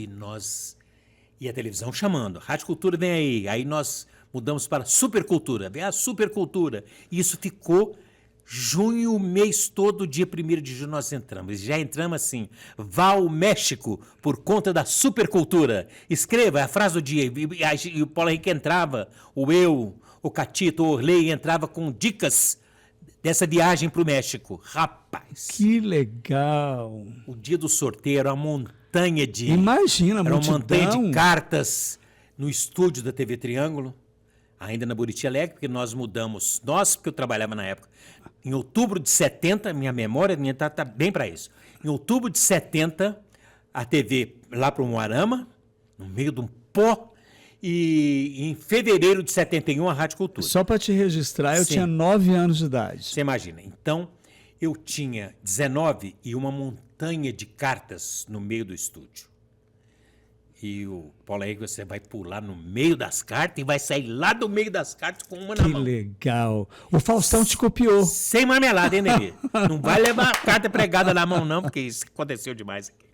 e a televisão chamando. Rádio Cultura vem aí nós mudamos para Supercultura, vem a Supercultura. E isso ficou junho, o mês todo, dia 1º de junho nós entramos. Já entramos assim, vá ao México por conta da Supercultura. Escreva a frase do dia. E o Paulo Henrique entrava, o Catito, o Orley entrava com dicas dessa viagem para o México. Rapaz! Que legal! O dia do sorteio era uma montanha de... Imagina, era uma montanha de cartas no estúdio da TV Triângulo, ainda na Buriti Alegre, porque nós mudamos, porque eu trabalhava na época, em outubro de 70, minha memória tá bem para isso, em outubro de 70, a TV lá para o Moarama, no meio de um pó, e em fevereiro de 71, a Rádio Cultura. Só para te registrar, eu tinha 9 anos de idade. Você imagina, então, eu tinha 19 e uma montanha de cartas no meio do estúdio. E o Paulo Henrique, você vai pular no meio das cartas e vai sair lá do meio das cartas com uma na mão. Que legal. O Faustão te copiou. Sem marmelada, hein, Nenê? Não vai levar a carta pregada na mão, não, porque isso aconteceu demais aqui.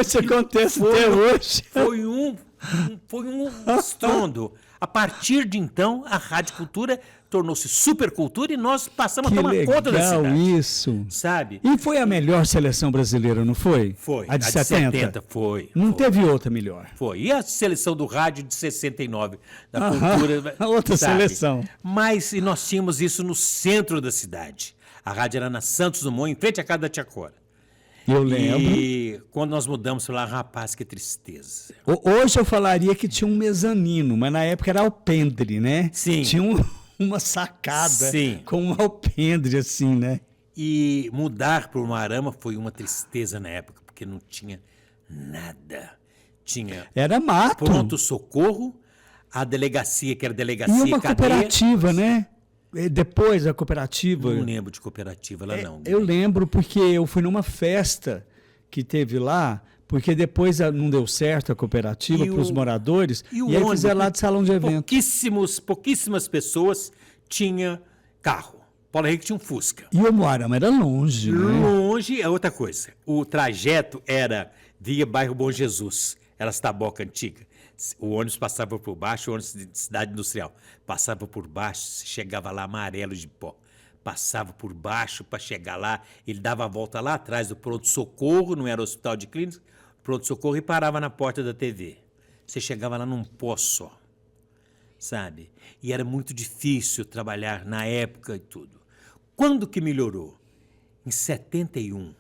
Isso acontece até hoje. Foi um estrondo. A partir de então, a Rádio Cultura tornou-se Supercultura e nós passamos a tomar conta da cidade. Que legal isso. Sabe? E foi a melhor seleção brasileira, não foi? Foi. A de 70? Foi. Não teve outra melhor. Foi. E a seleção do rádio de 69, da cultura. Outra seleção. Mas e nós tínhamos isso no centro da cidade. A rádio era na Santos Dumont, em frente à casa da Tia Cora. Eu lembro. E quando nós mudamos para lá, rapaz, que tristeza. Hoje eu falaria que tinha um mezanino, mas na época era alpendre, né? Sim. Tinha uma sacada. Sim. Com um alpendre, assim, né? E mudar para o Moarama foi uma tristeza na época, porque não tinha nada. Tinha era mato. Pronto-socorro, a delegacia, que era delegacia e uma cadeia. cooperativa, né? Depois a cooperativa... Não lembro de cooperativa lá, não. Eu lembro porque eu fui numa festa que teve lá, porque depois não deu certo a cooperativa para os moradores, e aí fizeram lá de salão de evento. Pouquíssimas pessoas tinham carro. Paulo Henrique tinha um Fusca. E o Moarama era longe, né? Longe é outra coisa. O trajeto era via bairro Bom Jesus, era as tabocas antigas. O ônibus passava por baixo, o ônibus de cidade industrial. Passava por baixo, chegava lá amarelo de pó. Passava por baixo para chegar lá. Ele dava a volta lá atrás do pronto-socorro, não era hospital de clínica, pronto-socorro, e parava na porta da TV. Você chegava lá num pó só, sabe? E era muito difícil trabalhar na época e tudo. Quando que melhorou? Em 71.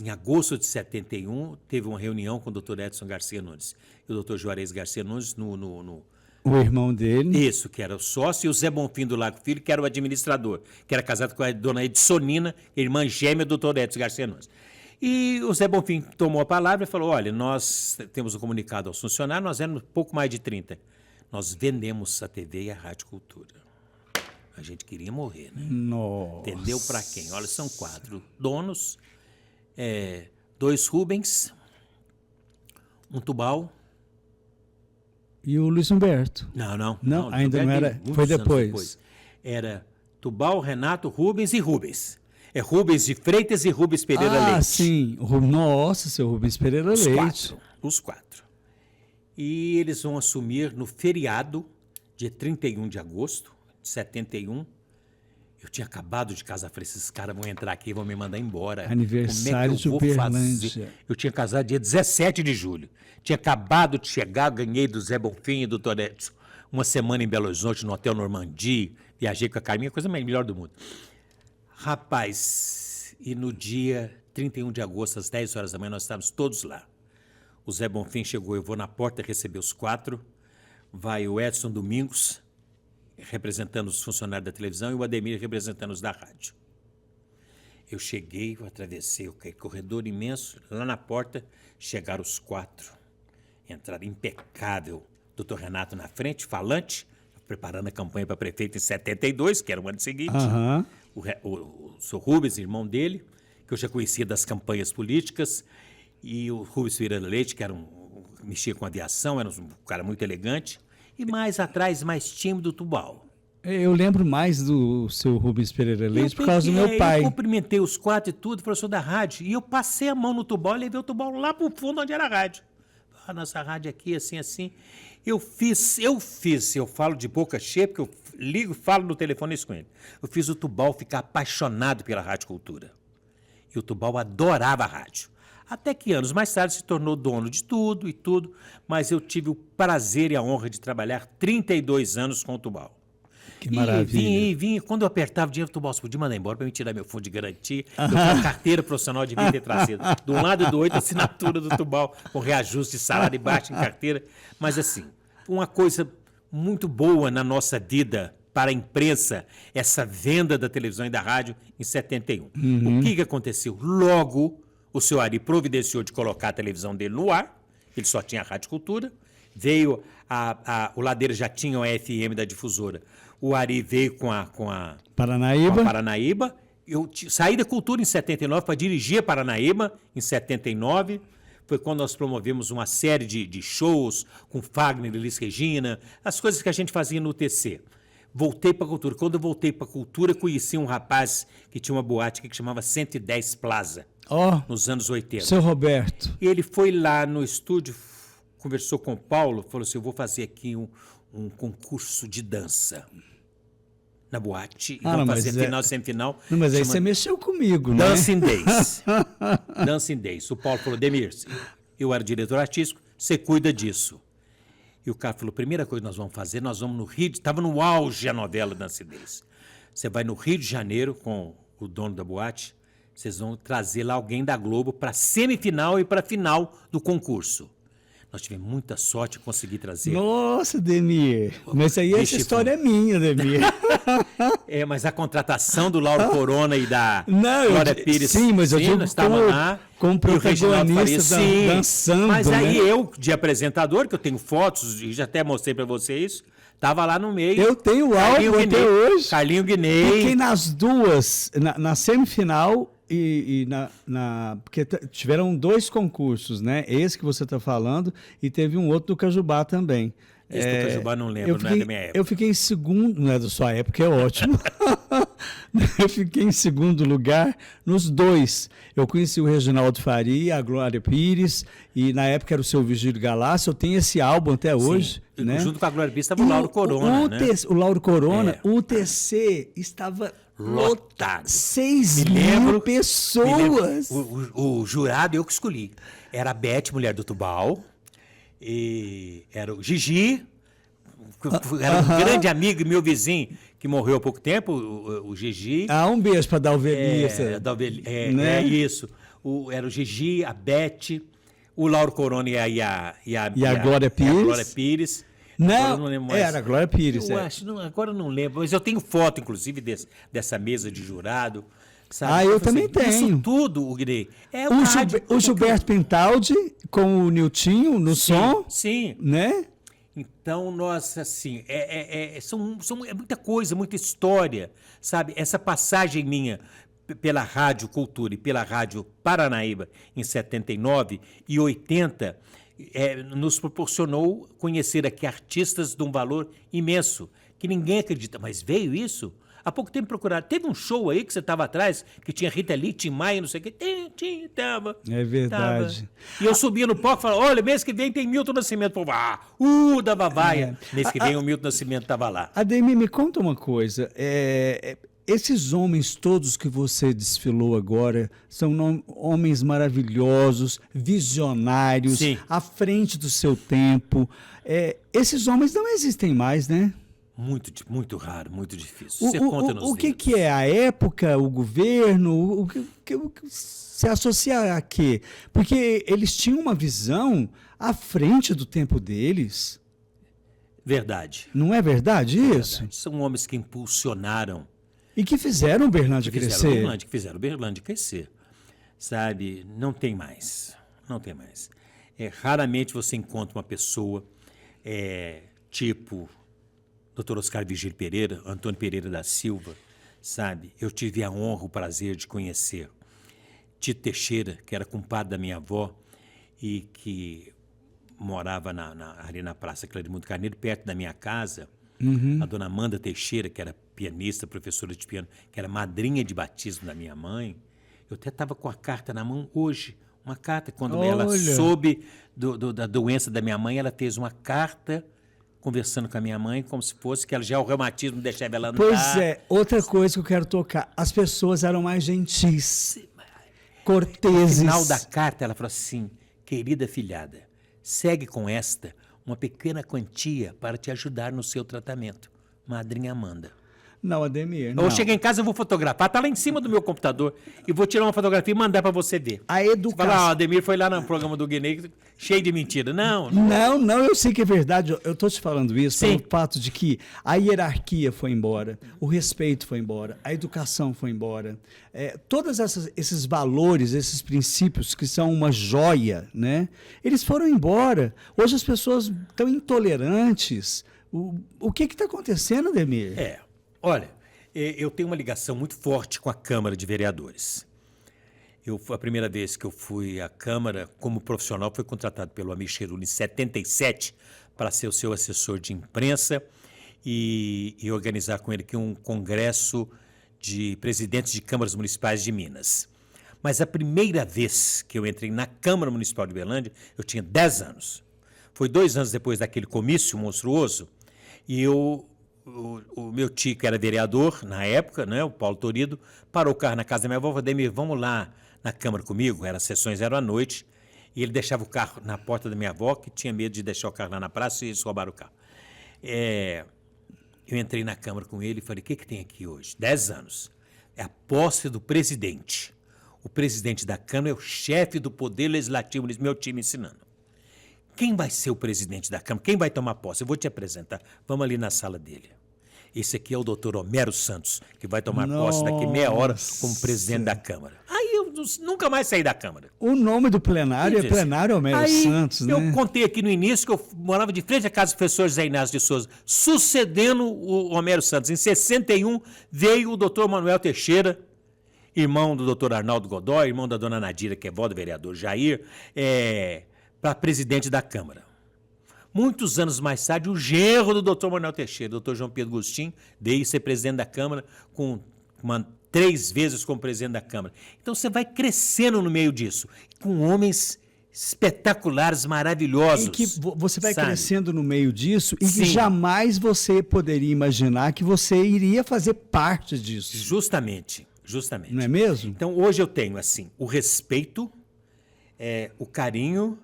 Em agosto de 71, teve uma reunião com o Dr. Edson Garcia Nunes e o Dr. Juarez Garcia Nunes O irmão dele. Isso, que era o sócio, e o Zé Bonfim do Lago Filho, que era o administrador, que era casado com a dona Edsonina, irmã gêmea do Dr. Edson Garcia Nunes. E o Zé Bonfim tomou a palavra e falou, olha, nós temos um comunicado aos funcionários, nós éramos pouco mais de 30. nós vendemos a TV e a Rádio Cultura. A gente queria morrer, né? Nossa. Vendeu para quem? Olha, são 4 donos, 2 Rubens, um Tubal. E o Luiz Humberto? Não, ainda não era. Foi depois. Era Tubal, Renato, Rubens e Rubens. É Rubens de Freitas e Rubens Pereira Leite. Ah, sim. Nossa, seu Rubens Pereira Leite. Os 4. E eles vão assumir no feriado, dia 31 de agosto de 71. Eu tinha acabado de casar. Falei, esses caras vão entrar aqui e vão me mandar embora. Aniversário de Uberlândia. Eu tinha casado dia 17 de julho. Tinha acabado de chegar, ganhei do Zé Bonfim e do Toretti uma semana em Belo Horizonte, no Hotel Normandie. Viajei com a Carminha, coisa melhor do mundo. Rapaz, e no dia 31 de agosto, às 10 horas da manhã, nós estávamos todos lá. O Zé Bonfim chegou, eu vou na porta receber os 4. Vai o Edson Domingos, representando os funcionários da televisão, e o Ademir representando os da rádio. Eu cheguei, eu atravessei o corredor imenso, lá na porta chegaram os 4. Entraram impecável. Doutor Renato na frente, falante, preparando a campanha para prefeito em 72, que era o ano seguinte. O seu Rubens, irmão dele, que eu já conhecia das campanhas políticas, e o Rubens Pereira Leite, que mexia com aviação, era um cara muito elegante, e mais atrás, mais tímido, Tubal. Eu lembro mais do seu Rubens Pereira Leite por causa do meu pai. Eu cumprimentei os 4 e tudo, professor da rádio, e eu passei a mão no Tubal e levei o Tubal lá para o fundo onde era a rádio. A nossa rádio aqui, assim, assim. Eu falo de boca cheia, porque eu ligo e falo no telefone isso com ele. Eu fiz o Tubal ficar apaixonado pela Rádio Cultura. E o Tubal adorava a rádio. Até que anos mais tarde se tornou dono de tudo e tudo, mas eu tive o prazer e a honra de trabalhar 32 anos com o Tubal. Que maravilha. Vinha, quando eu apertava o dinheiro, o Tubal podia mandar embora para me tirar meu fundo de garantia. Eu tinha a carteira profissional, devia ter trazido. De um lado e do outro, a assinatura do Tubal, com reajuste de salário baixo em carteira. Mas assim, uma coisa muito boa na nossa vida para a imprensa, essa venda da televisão e da rádio em 71. O que aconteceu? Logo, o senhor Ari providenciou de colocar a televisão dele no ar, ele só tinha a Rádio Cultura, veio o Ladeira já tinha a FM da difusora, o Ari veio com a Paranaíba. Eu saí da Cultura em 79 para dirigir a Paranaíba em 79. Foi quando nós promovemos uma série de shows com Fagner e Elis Regina, as coisas que a gente fazia no UTC. Voltei para a Cultura. Quando eu voltei para a Cultura, conheci um rapaz que tinha uma boate aqui que chamava 110 Plaza, nos anos 80. Seu Roberto. E ele foi lá no estúdio, conversou com o Paulo, falou assim, eu vou fazer aqui um concurso de dança na boate, e vamos fazer final e semifinal. Não, mas aí você mexeu comigo, né? Dancing Days. Dancing Days. O Paulo falou, Demir, eu era diretor artístico, você cuida disso. E o cara falou, primeira coisa que nós vamos fazer, nós vamos no Rio, estava no auge a novela Dancing Days. Você vai no Rio de Janeiro com o dono da boate, vocês vão trazer lá alguém da Globo para semifinal e para final do concurso. Nós tivemos muita sorte de conseguir trazer. Nossa, Demir. Mas aí essa história é minha, Demir. Mas a contratação do Lauro Corona e da Glória Pires. Sim, mas eu digo como protagonista dançando. Mas aí eu, de apresentador, que eu tenho fotos, e já até mostrei para você isso, estava lá no meio. Eu tenho o álbum até hoje. Carlinho Guinei. Fiquei nas duas, na semifinal porque tiveram 2 concursos, né? Esse que você está falando, e teve um outro do Cajubá também. Esse do Cajubá não lembro, não é da minha época. Eu fiquei em segundo, não é da sua época, é ótimo. Eu fiquei em segundo lugar nos 2. Eu conheci o Reginaldo Faria, a Glória Pires, e na época era o seu Vigílio Galácio. Eu tenho esse álbum até hoje. Né? Junto com a Glória Pires estava o Lauro Corona, né? O Lauro Corona, o UTC estava lotado. 6.000 pessoas. O jurado eu que escolhi. Era a Beth, mulher do Tubal, e era o Gigi, era um grande amigo, meu vizinho, que morreu há pouco tempo, o Gigi. Um beijo para Dalvelista. Isso. Era o Gigi, a Beth, o Lauro Corona e a Glória Pires. A Glória Pires. Não lembro mais. Era a Glória Pires. Agora eu não lembro, mas eu tenho foto, inclusive, dessa mesa de jurado. Sabe? Eu também tenho. Isso tudo, Guinei. O Gilberto Pintaldi com o Niltinho no som. Sim. Né? Então, nós, assim, é muita coisa, muita história, sabe? Essa passagem minha pela Rádio Cultura e pela Rádio Paranaíba em 79 e 80 nos proporcionou conhecer aqui artistas de um valor imenso, que ninguém acredita. Mas veio isso? Há pouco tempo procuraram. Teve um show aí que você estava atrás, que tinha Rita Lee, Tim Maia, não sei o quê. Tava. É verdade. Tava. E eu subia no palco e falava, olha, mês que vem tem Milton Nascimento. Pô, da Vavaia. Mês que vem o Milton Nascimento estava lá. Ademir, me conta uma coisa. Esses homens todos que você desfilou agora são homens maravilhosos, visionários, Sim. à frente do seu tempo. Esses homens não existem mais, né? Muito raro, muito difícil. Você conta nos O que dedos. que é? A época, o governo? O que se associa a quê? Porque eles tinham uma visão à frente do tempo deles. Verdade. Não é verdade isso? Verdade. São homens que impulsionaram. E que fizeram Uberlândia crescer. Fizeram Uberlândia crescer. Sabe, não tem mais. Não tem mais. Raramente você encontra uma pessoa tipo Dr. Oscar Virgílio Pereira, Antônio Pereira da Silva, sabe? Eu tive a honra, o prazer de conhecer Tito Teixeira, que era compadre da minha avó e que morava ali na Praça Clarimundo Carneiro, perto da minha casa. A dona Amanda Teixeira, que era pianista, professora de piano, que era madrinha de batismo da minha mãe. Eu até estava com a carta na mão hoje, uma carta. Quando ela soube da doença da minha mãe, ela fez uma carta conversando com a minha mãe, como se fosse que ela já o reumatismo deixava ela andar. Pois é, outra coisa que eu quero tocar. As pessoas eram mais gentis, corteses. No final da carta, ela falou assim, querida filhada, segue com esta uma pequena quantia para te ajudar no seu tratamento. Madrinha Amanda. Não, Ademir, não. Eu chego em casa, eu vou fotografar, tá lá em cima do meu computador, e vou tirar uma fotografia e mandar para você ver. A educação... Fala, Ademir foi lá no programa do Guinei, cheio de mentira. Não, eu sei que é verdade. Eu estou te falando isso pelo fato de que a hierarquia foi embora, o respeito foi embora, a educação foi embora. Todos esses valores, esses princípios que são uma joia, né? Eles foram embora. Hoje as pessoas estão intolerantes. O que está acontecendo, Ademir? Olha, eu tenho uma ligação muito forte com a Câmara de Vereadores. A primeira vez que eu fui à Câmara como profissional foi contratado pelo Amir Cheruli em 77 para ser o seu assessor de imprensa e organizar com ele aqui um congresso de presidentes de câmaras municipais de Minas. Mas a primeira vez que eu entrei na Câmara Municipal de Uberlândia, eu tinha 10 anos. Foi 2 anos depois daquele comício monstruoso e o meu tio, que era vereador na época, né, o Paulo Torido, parou o carro na casa da minha avó e falou, Ademir, vamos lá na Câmara comigo? As sessões eram à noite, e ele deixava o carro na porta da minha avó, que tinha medo de deixar o carro lá na praça e eles roubaram o carro. Eu entrei na Câmara com ele e falei, o que tem aqui hoje? 10 anos. É a posse do presidente. O presidente da Câmara é o chefe do Poder Legislativo, meu time ensinando. Quem vai ser o presidente da Câmara? Quem vai tomar posse? Eu vou te apresentar. Vamos ali na sala dele. Esse aqui é o doutor Homero Santos, que vai tomar posse daqui meia hora como presidente da Câmara. Aí eu nunca mais saí da Câmara. O nome do plenário é Plenário Homero Santos, né? Eu contei aqui no início que eu morava de frente à casa do professor Zé Inácio de Souza, sucedendo o Homero Santos. Em 61 veio o doutor Manuel Teixeira, irmão do doutor Arnaldo Godoy, irmão da dona Nadira, que é vó do vereador Jair, para presidente da Câmara. Muitos anos mais tarde, o genro do doutor Manuel Teixeira, doutor João Pedro Gustin, veio ser presidente da Câmara, 3 vezes como presidente da Câmara. Então você vai crescendo no meio disso, com homens espetaculares, maravilhosos. E que você vai sabe? crescendo no meio disso e Sim. que jamais você poderia imaginar que você iria fazer parte disso. Justamente. Não é mesmo? Então hoje eu tenho assim o respeito, o carinho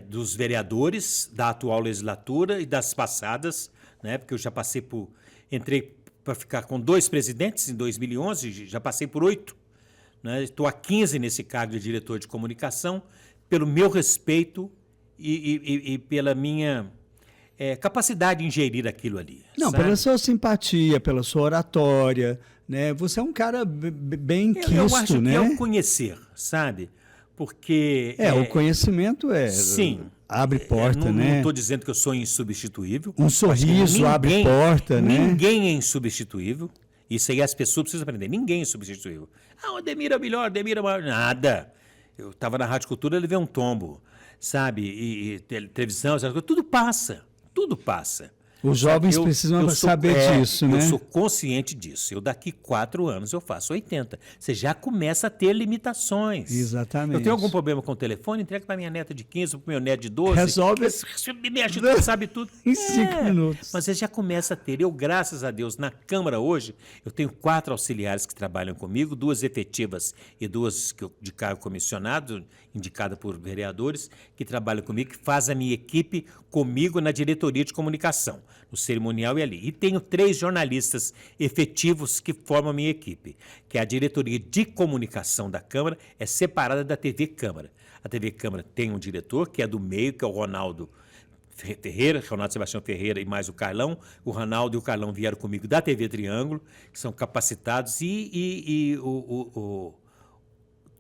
dos vereadores da atual legislatura e das passadas, né? Porque eu já entrei para ficar com 2 presidentes em 2011, já passei por 8, né? Estou há 15 nesse cargo de diretor de comunicação, pelo meu respeito e pela minha capacidade de ingerir aquilo ali. Não, sabe? pela sua simpatia, pela sua oratória, né? Você é um cara bem quisto, eu acho né? que é o conhecer, sabe? Porque... o conhecimento Sim, abre porta, né? Não estou dizendo que eu sou insubstituível. Um sorriso abre porta, né? Ninguém é insubstituível. Isso aí as pessoas precisam aprender. Ninguém é insubstituível. O Ademir é melhor, Ademir é maior. Nada. Eu estava na Rádio Cultura, ele veio um tombo, sabe? E televisão, tudo passa. Tudo passa. Os jovens precisam saber disso, né? Eu sou consciente disso. Eu daqui 4 anos eu faço 80. Você já começa a ter limitações. Exatamente. Eu tenho algum problema com o telefone, entrega para minha neta de 15, para o meu neto de 12. Resolve. Me ajuda, sabe tudo. Em 5 minutos. Mas você já começa a ter. Eu, graças a Deus, na Câmara hoje, eu tenho 4 auxiliares que trabalham comigo, 2 efetivas e 2 de cargo comissionado, indicada por vereadores, que trabalham comigo, que fazem a minha equipe comigo na diretoria de comunicação, no cerimonial e ali. E tenho 3 jornalistas efetivos que formam a minha equipe, que é a diretoria de comunicação da Câmara, é separada da TV Câmara. A TV Câmara tem um diretor, que é do meio, que é o Ronaldo Sebastião Ferreira e mais o Carlão. O Ronaldo e o Carlão vieram comigo da TV Triângulo, que são capacitados,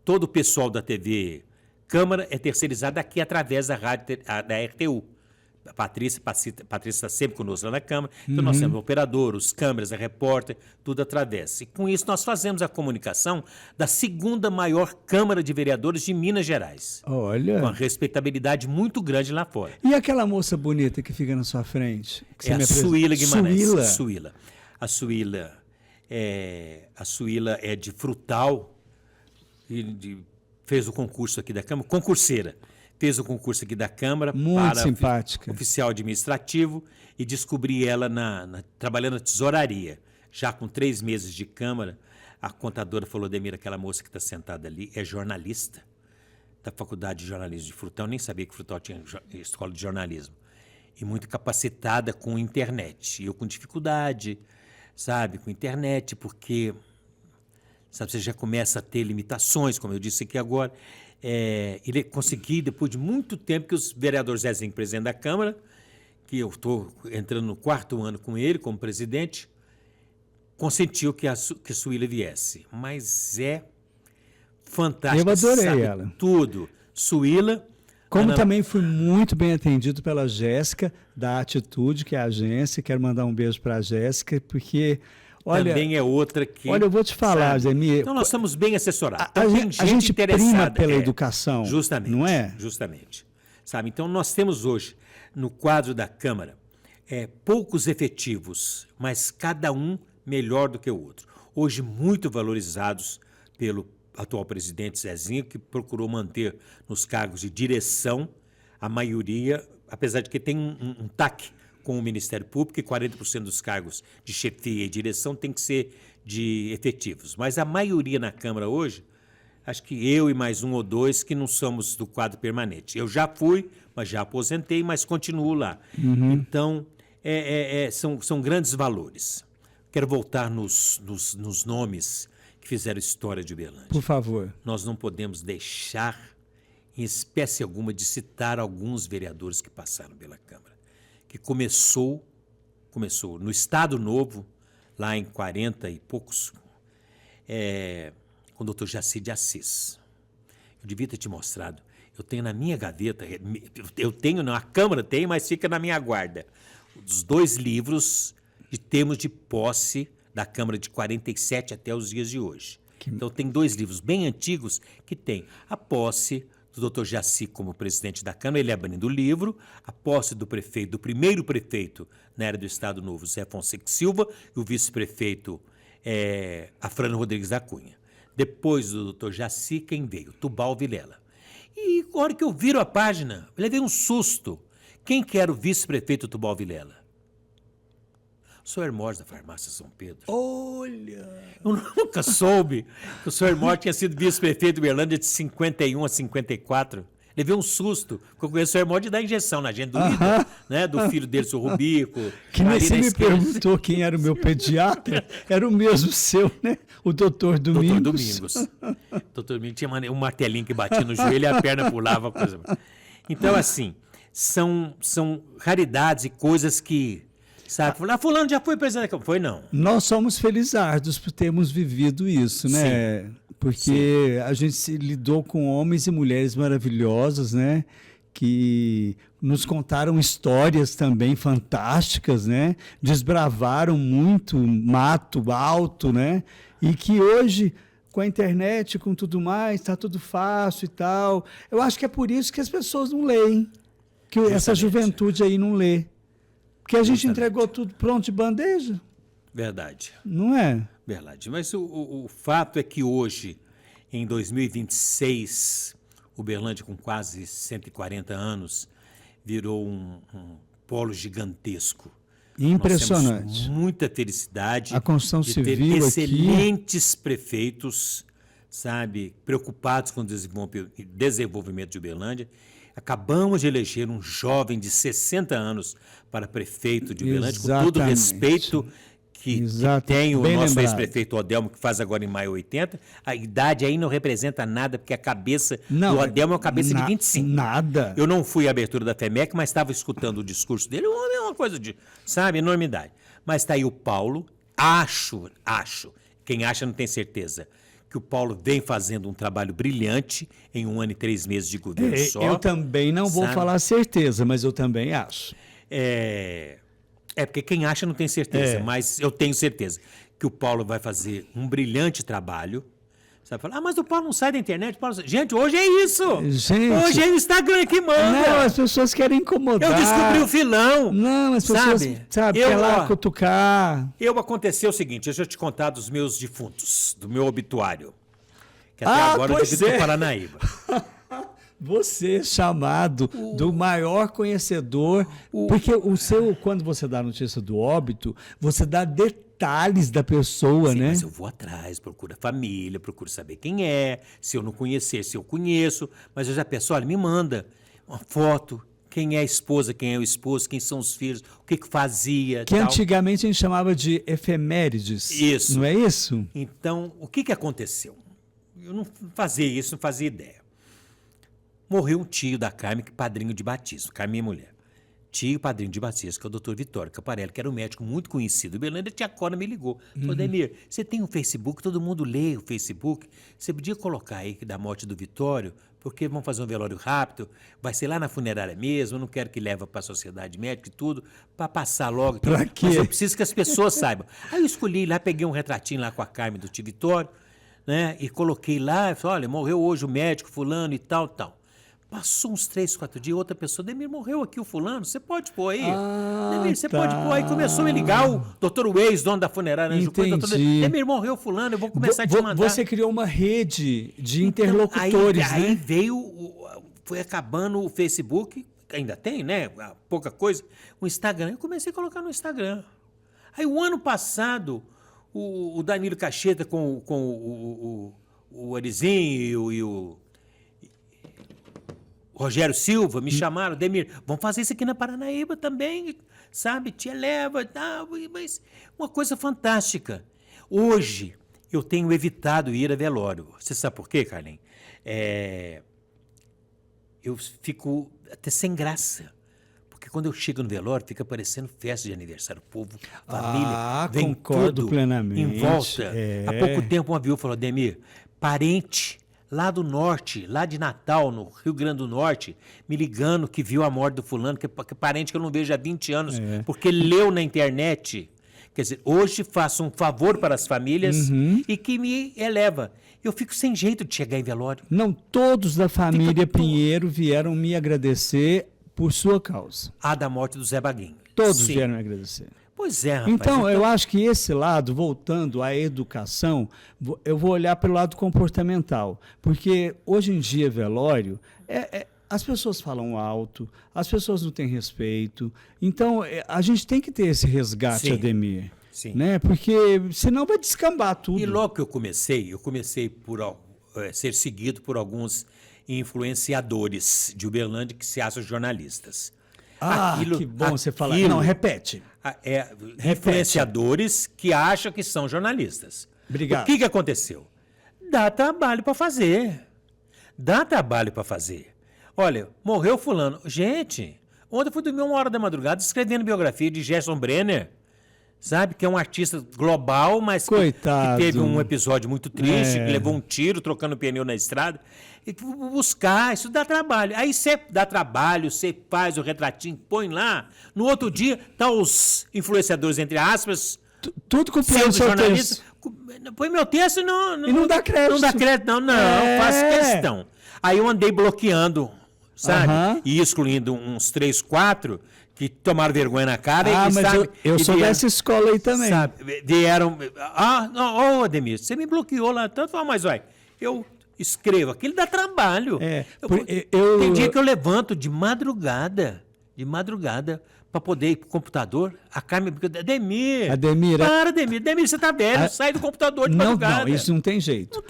todo o pessoal da TV Câmara é terceirizado aqui através da RTU. A Patrícia está sempre conosco lá na Câmara. Então, nós temos o operador, os câmeras, a repórter, tudo através. E com isso, nós fazemos a comunicação da 2ª maior Câmara de Vereadores de Minas Gerais. Olha. Com uma respeitabilidade muito grande lá fora. E aquela moça bonita que fica na sua frente? É a Suíla Guimarães. Suíla. A Suíla é de Frutal, fez o concurso aqui da Câmara, concurseira. Fez o concurso aqui da Câmara muito simpática. Oficial administrativo e descobri ela trabalhando na tesouraria. Já com 3 meses de Câmara, a contadora falou, Ademir, aquela moça que está sentada ali é jornalista da Faculdade de Jornalismo de Frutal. Eu nem sabia que Frutal tinha escola de jornalismo. E muito capacitada com internet. E eu com dificuldade, sabe, com internet, porque sabe, você já começa a ter limitações, como eu disse aqui agora. Ele consegui, depois de muito tempo, que os vereadores Zezinho, presidente da Câmara, que eu estou entrando no 4º ano com ele, como presidente, consentiu que a Suíla viesse. Mas é fantástico. Eu adorei sabe ela. Tudo. Suíla. Como também fui muito bem atendido pela Jéssica, da Atitude, que é a agência. Quero mandar um beijo para a Jéssica, porque... Olha, também é outra que... Olha, eu vou te falar, Ademir... Então, nós estamos bem assessorados. A gente prima pela educação, justamente, não é? Justamente. Sabe? Então, nós temos hoje, no quadro da Câmara, poucos efetivos, mas cada um melhor do que o outro. Hoje, muito valorizados pelo atual presidente Zezinho, que procurou manter nos cargos de direção a maioria, apesar de que tem um TAC com o Ministério Público, e 40% dos cargos de chefia e direção tem que ser de efetivos. Mas a maioria na Câmara hoje, acho que eu e mais 1 ou 2 que não somos do quadro permanente. Eu já fui, mas já aposentei, mas continuo lá. Então, são grandes valores. Quero voltar nos nomes que fizeram história de Uberlândia. Por favor. Nós não podemos deixar, em espécie alguma, de citar alguns vereadores que passaram pela Câmara. Que começou no Estado Novo, lá em 40 e poucos, com o doutor Jaci de Assis. Eu devia ter te mostrado. Eu tenho na minha gaveta, a Câmara tem, mas fica na minha guarda, os 2 livros de termos de posse da Câmara de 47 até os dias de hoje. Então, tem 2 livros bem antigos que tem a posse do doutor Jaci como presidente da Câmara, ele abrindo o livro, a posse do primeiro prefeito na era do Estado Novo, Zé Fonseca Silva, e o vice-prefeito Afrânio Rodrigues da Cunha. Depois do doutor Jaci, quem veio? Tubal Vilela. E na hora que eu viro a página, eu levei um susto. Quem que era o vice-prefeito Tubal Vilela? O senhor Hermógenes da Farmácia São Pedro. Olha! Eu nunca soube que o senhor Hermógenes tinha sido vice-prefeito de Uberlândia de 51 a 54. Levei um susto, porque eu conheço o Hermógenes de dar injeção na gente doída, né? Do filho dele, seu Rubico. Que você me perguntou quem era o meu pediatra, era o mesmo seu, né? O doutor Domingos. Doutor Domingos tinha um martelinho que batia no joelho e a perna pulava. Coisa. Então, assim, são raridades e coisas que... Sabe? Fulano já foi presidente da Câmara. Foi, não. Nós somos felizardos por termos vivido isso, né? Sim. Porque a gente se lidou com homens e mulheres maravilhosos, né? que nos contaram histórias também fantásticas, né? Desbravaram muito mato alto, né? E que hoje, com a internet, com tudo mais, está tudo fácil e tal. Eu acho que é por isso que as pessoas não leem, que essa juventude aí não lê. Porque a gente entregou tudo pronto de bandeja. Verdade. Não é? Verdade. Mas o fato é que hoje, em 2026, Uberlândia, com quase 140 anos, virou um polo gigantesco. Impressionante. Nós temos muita felicidade a construção de civil ter excelentes aqui. Prefeitos, sabe, preocupados com o desenvolvimento de Uberlândia. Acabamos de eleger um jovem de 60 anos para prefeito de Uberlândia, com todo o respeito que tem o nosso ex-prefeito Odelmo, que faz agora em maio 80. A idade aí não representa nada, porque a cabeça do Odelmo é uma cabeça de 25. Nada. Eu não fui à abertura da FEMEC, mas estava escutando o discurso dele. É uma coisa de, sabe, enormidade. Mas está aí o Paulo. Acho, quem acha não tem certeza, que o Paulo vem fazendo um trabalho brilhante em 1 ano e 3 meses de governo só. Eu também não vou falar certeza, mas eu também acho. Porque quem acha não tem certeza, mas eu tenho certeza que o Paulo vai fazer um brilhante trabalho. Sabe, falar, mas o Paulo não sai da internet. Gente, hoje é isso. Gente, hoje é o Instagram que manda. Não, as pessoas querem incomodar. Eu descobri o filão. Não, as pessoas, quer lá cutucar. Aconteceu o seguinte, deixa eu te contar dos meus defuntos, do meu obituário. Que até agora eu tive do Paranaíba. Você é chamado do maior conhecedor, porque quando você dá a notícia do óbito, você dá detalhes da pessoa, Sim, né? Mas eu vou atrás, procuro a família, procuro saber quem é, se eu não conhecer, se eu conheço, mas eu já peço, olha, me manda uma foto, quem é a esposa, quem é o esposo, quem são os filhos, o que fazia. Que tal. Antigamente a gente chamava de efemérides. Isso. Não é isso? Então, o que aconteceu? Eu não fazia isso, não fazia ideia. Morreu um tio da Carmen, padrinho de batismo, Carmen, minha mulher. Tio padrinho de batismo, que é o doutor Vitório Caparelli, que era um médico muito conhecido. O Belândia, a tia Cora me ligou. Falou, Demir, você tem um Facebook, todo mundo lê o Facebook. Você podia colocar aí da morte do Vitório, porque vamos fazer um velório rápido, vai ser lá na funerária mesmo, eu não quero que leve para a sociedade médica e tudo, para passar logo. Pra quê? Mas eu preciso que as pessoas saibam. Aí eu escolhi lá, peguei um retratinho lá com a Carmen do tio Vitório, né, e coloquei lá, falei, olha, morreu hoje o médico fulano e tal. Passou uns 3, 4 dias, outra pessoa, Demir, morreu aqui o fulano, você pode pôr aí? Demir, você pode pôr aí? Começou a me ligar o doutor Weiss, dono da funerária, Anjo Cruz, doutor Demir, morreu fulano, eu vou começar a te mandar. Você criou uma rede de interlocutores, né? Aí foi acabando o Facebook, ainda tem, né, pouca coisa, o Instagram, eu comecei a colocar no Instagram. Aí o ano passado, o Danilo Cacheta com o Arizinho e o Rogério Silva me chamaram, Demir, vamos fazer isso aqui na Paranaíba também, sabe? Te eleva e tal, mas uma coisa fantástica. Hoje, eu tenho evitado ir a velório. Você sabe por quê, Carlinhos? Eu fico até sem graça. Porque quando eu chego no velório, fica parecendo festa de aniversário. O povo, família, vem concordo tudo plenamente. Em volta. Há pouco tempo, uma viúva falou, Demir, parente lá do norte, lá de Natal, no Rio Grande do Norte, me ligando que viu a morte do fulano, que é parente que eu não vejo há 20 anos, porque leu na internet. Quer dizer, hoje faço um favor para as famílias e que me eleva. Eu fico sem jeito de chegar em velório. Não, todos da família Pinheiro vieram me agradecer por sua causa. A da morte do Zé Baguinho. Todos vieram me agradecer. Pois é, rapaz. Então, eu acho que esse lado, voltando à educação, eu vou olhar pelo lado comportamental. Porque hoje em dia, velório, as pessoas falam alto, as pessoas não têm respeito. Então, a gente tem que ter esse resgate, Ademir. Sim. Né? Porque senão vai descambar tudo. E logo que eu comecei por ser seguido por alguns influenciadores de Uberlândia que se acham jornalistas. Que bom você falar. Não, repete. Influenciadores que acham que são jornalistas. Obrigado. O que aconteceu? Dá trabalho para fazer. Olha, morreu fulano. Gente, ontem eu fui dormir 1h da madrugada escrevendo biografia de Gerson Brenner. sabe? Que é um artista global, mas Coitado. que teve um episódio muito triste, que levou um tiro trocando pneu na estrada. E buscar, isso dá trabalho. Aí você dá trabalho, você faz o retratinho, põe lá. No outro dia, tá os influenciadores, entre aspas, tudo copiando seu texto. Põe meu texto e não dá crédito. Não dá crédito, não, faço questão. Aí eu andei bloqueando, sabe? E excluindo uns 3, 4 que tomaram vergonha na cara. Mas sabe, eu sou dessa escola aí também. Sabe, vieram... Ademir, você me bloqueou lá tanto. Mas olha, eu escrevo. Aquilo dá trabalho. Tem dia que eu levanto de madrugada, para poder ir pro computador. A Carmen... Ademir, você tá velho, sai do computador de madrugada. Não, isso não tem jeito.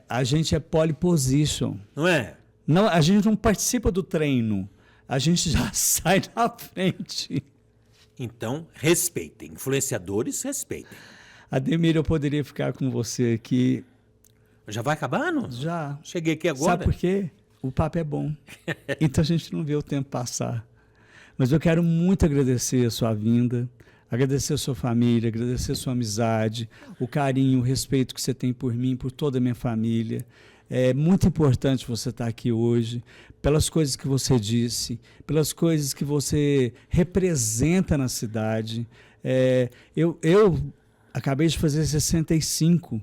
A gente é pole position. Não é? Não, a gente não participa do treino. A gente já sai na frente. Então, respeitem. Influenciadores, respeitem. Ademir, eu poderia ficar com você aqui. Já vai acabando? Já. Cheguei aqui agora. Sabe por quê? O papo é bom. Então a gente não vê o tempo passar. Mas eu quero muito agradecer a sua vinda, agradecer a sua família, agradecer a sua amizade, o carinho, o respeito que você tem por mim, por toda a minha família. É muito importante você estar aqui hoje, pelas coisas que você disse, pelas coisas que você representa na cidade. Eu acabei de fazer 65.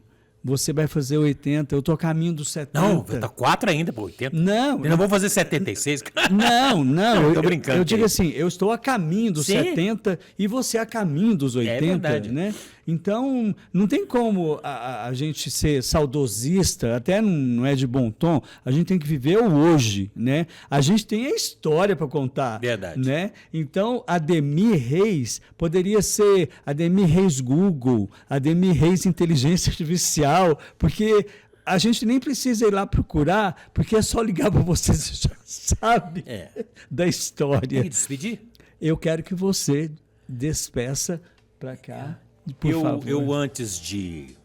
Você vai fazer 80, eu estou a caminho dos 70. Não, tá 4 ainda, pô, 80. Não. Eu não vou fazer 76. Não, tô brincando. Eu digo assim, eu estou a caminho dos 70 e você a caminho dos 80, verdade. Né? Então, não tem como a gente ser saudosista, até não é de bom tom, a gente tem que viver o hoje, né? A gente tem a história para contar. Verdade. Né? Então, Ademir Reis poderia ser Ademir Reis Google, Ademir Reis Inteligência Artificial, porque a gente nem precisa ir lá procurar, porque é só ligar para você, você já sabe da história. Tem que despedir? Eu quero que você despeça para cá. Por favor. Eu, antes de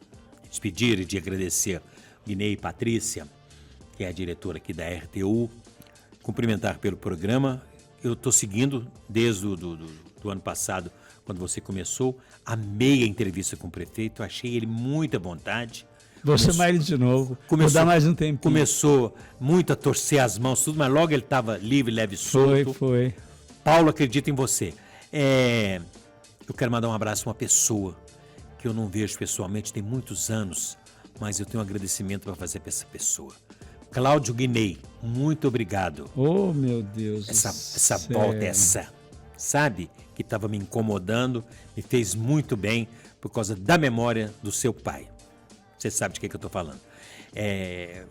despedir e de agradecer Guinei e Patrícia, que é a diretora aqui da RTU, cumprimentar pelo programa. Eu estou seguindo desde do ano passado, quando você começou. Amei a entrevista com o prefeito, achei ele muita vontade. Vou chamar ele de novo, vou dar mais um tempinho. Começou muito a torcer as mãos, tudo, mas logo ele estava livre, leve e solto. Foi. Paulo, acredita em você. Eu quero mandar um abraço a uma pessoa que eu não vejo pessoalmente tem muitos anos, mas eu tenho um agradecimento para fazer para essa pessoa. Cláudio Guinei, muito obrigado. Oh, meu Deus essa volta, sabe, que estava me incomodando, me fez muito bem por causa da memória do seu pai. Você sabe de que eu estou falando. É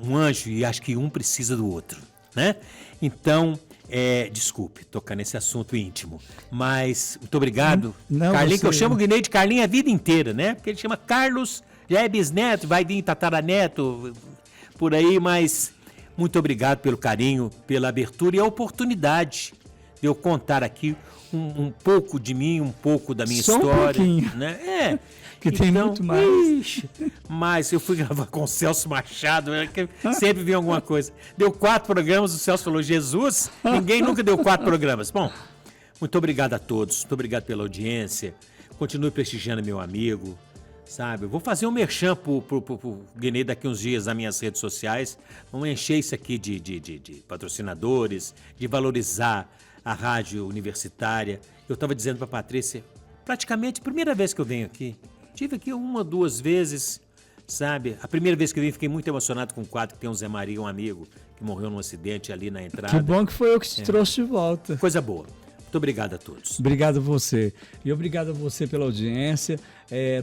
um anjo e acho que um precisa do outro, né? Então... desculpe, tocar nesse assunto íntimo, mas muito obrigado. Carlinhos, que eu chamo o Guinei de Carlinhos a vida inteira, né? Porque ele chama Carlos, já é bisneto, vai vir tataraneto, por aí, mas muito obrigado pelo carinho, pela abertura e a oportunidade de eu contar aqui um pouco de mim, um pouco da minha história. Um pouquinho. Né? Que tem muito mais. Mas eu fui gravar com o Celso Machado, que sempre vi alguma coisa. Deu 4 programas, o Celso falou, Jesus, ninguém nunca deu 4 programas. Bom, muito obrigado a todos, muito obrigado pela audiência. Continue prestigiando meu amigo, sabe? Eu vou fazer um merchan pro Guinei daqui uns dias nas minhas redes sociais. Vamos encher isso aqui de patrocinadores, de valorizar a rádio universitária. Eu estava dizendo para a Patrícia, praticamente a primeira vez que eu venho aqui, tive aqui 1 ou 2 vezes, sabe? A primeira vez que eu vim, fiquei muito emocionado com o quadro que tem o Zé Maria, um amigo que morreu num acidente ali na entrada. Que bom que foi eu que te trouxe de volta. Coisa boa. Muito obrigado a todos. Obrigado a você. E obrigado a você pela audiência.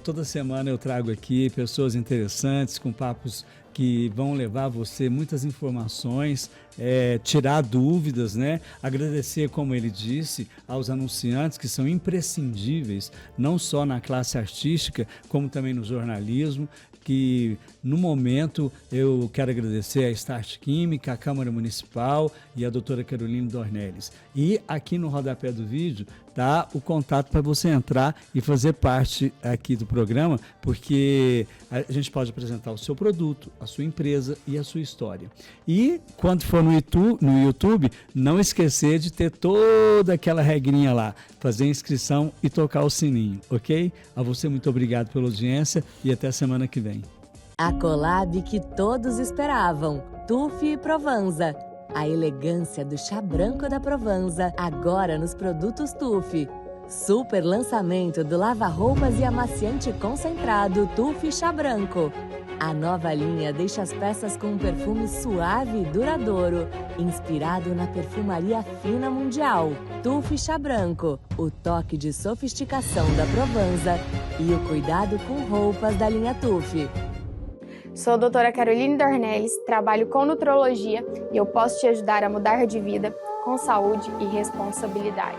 Toda semana eu trago aqui pessoas interessantes, com papos que vão levar você muitas informações, tirar dúvidas, né? Agradecer, como ele disse, aos anunciantes que são imprescindíveis, não só na classe artística, como também no jornalismo, que no momento eu quero agradecer a Start Química, a Câmara Municipal e a doutora Caroline Dornelles. E aqui no rodapé do vídeo dar o contato para você entrar e fazer parte aqui do programa, porque a gente pode apresentar o seu produto, a sua empresa e a sua história. E quando for no YouTube, não esquecer de ter toda aquela regrinha lá, fazer a inscrição e tocar o sininho, ok? A você, muito obrigado pela audiência e até semana que vem. A collab que todos esperavam, TUF e Provanza. A elegância do chá branco da Provanza, agora nos produtos TUF. Super lançamento do lava-roupas e amaciante concentrado TUF Chá Branco. A nova linha deixa as peças com um perfume suave e duradouro, inspirado na perfumaria fina mundial. TUF Chá Branco, o toque de sofisticação da Provanza e o cuidado com roupas da linha TUF. Sou a doutora Caroline Dornelles, trabalho com nutrologia e eu posso te ajudar a mudar de vida com saúde e responsabilidade.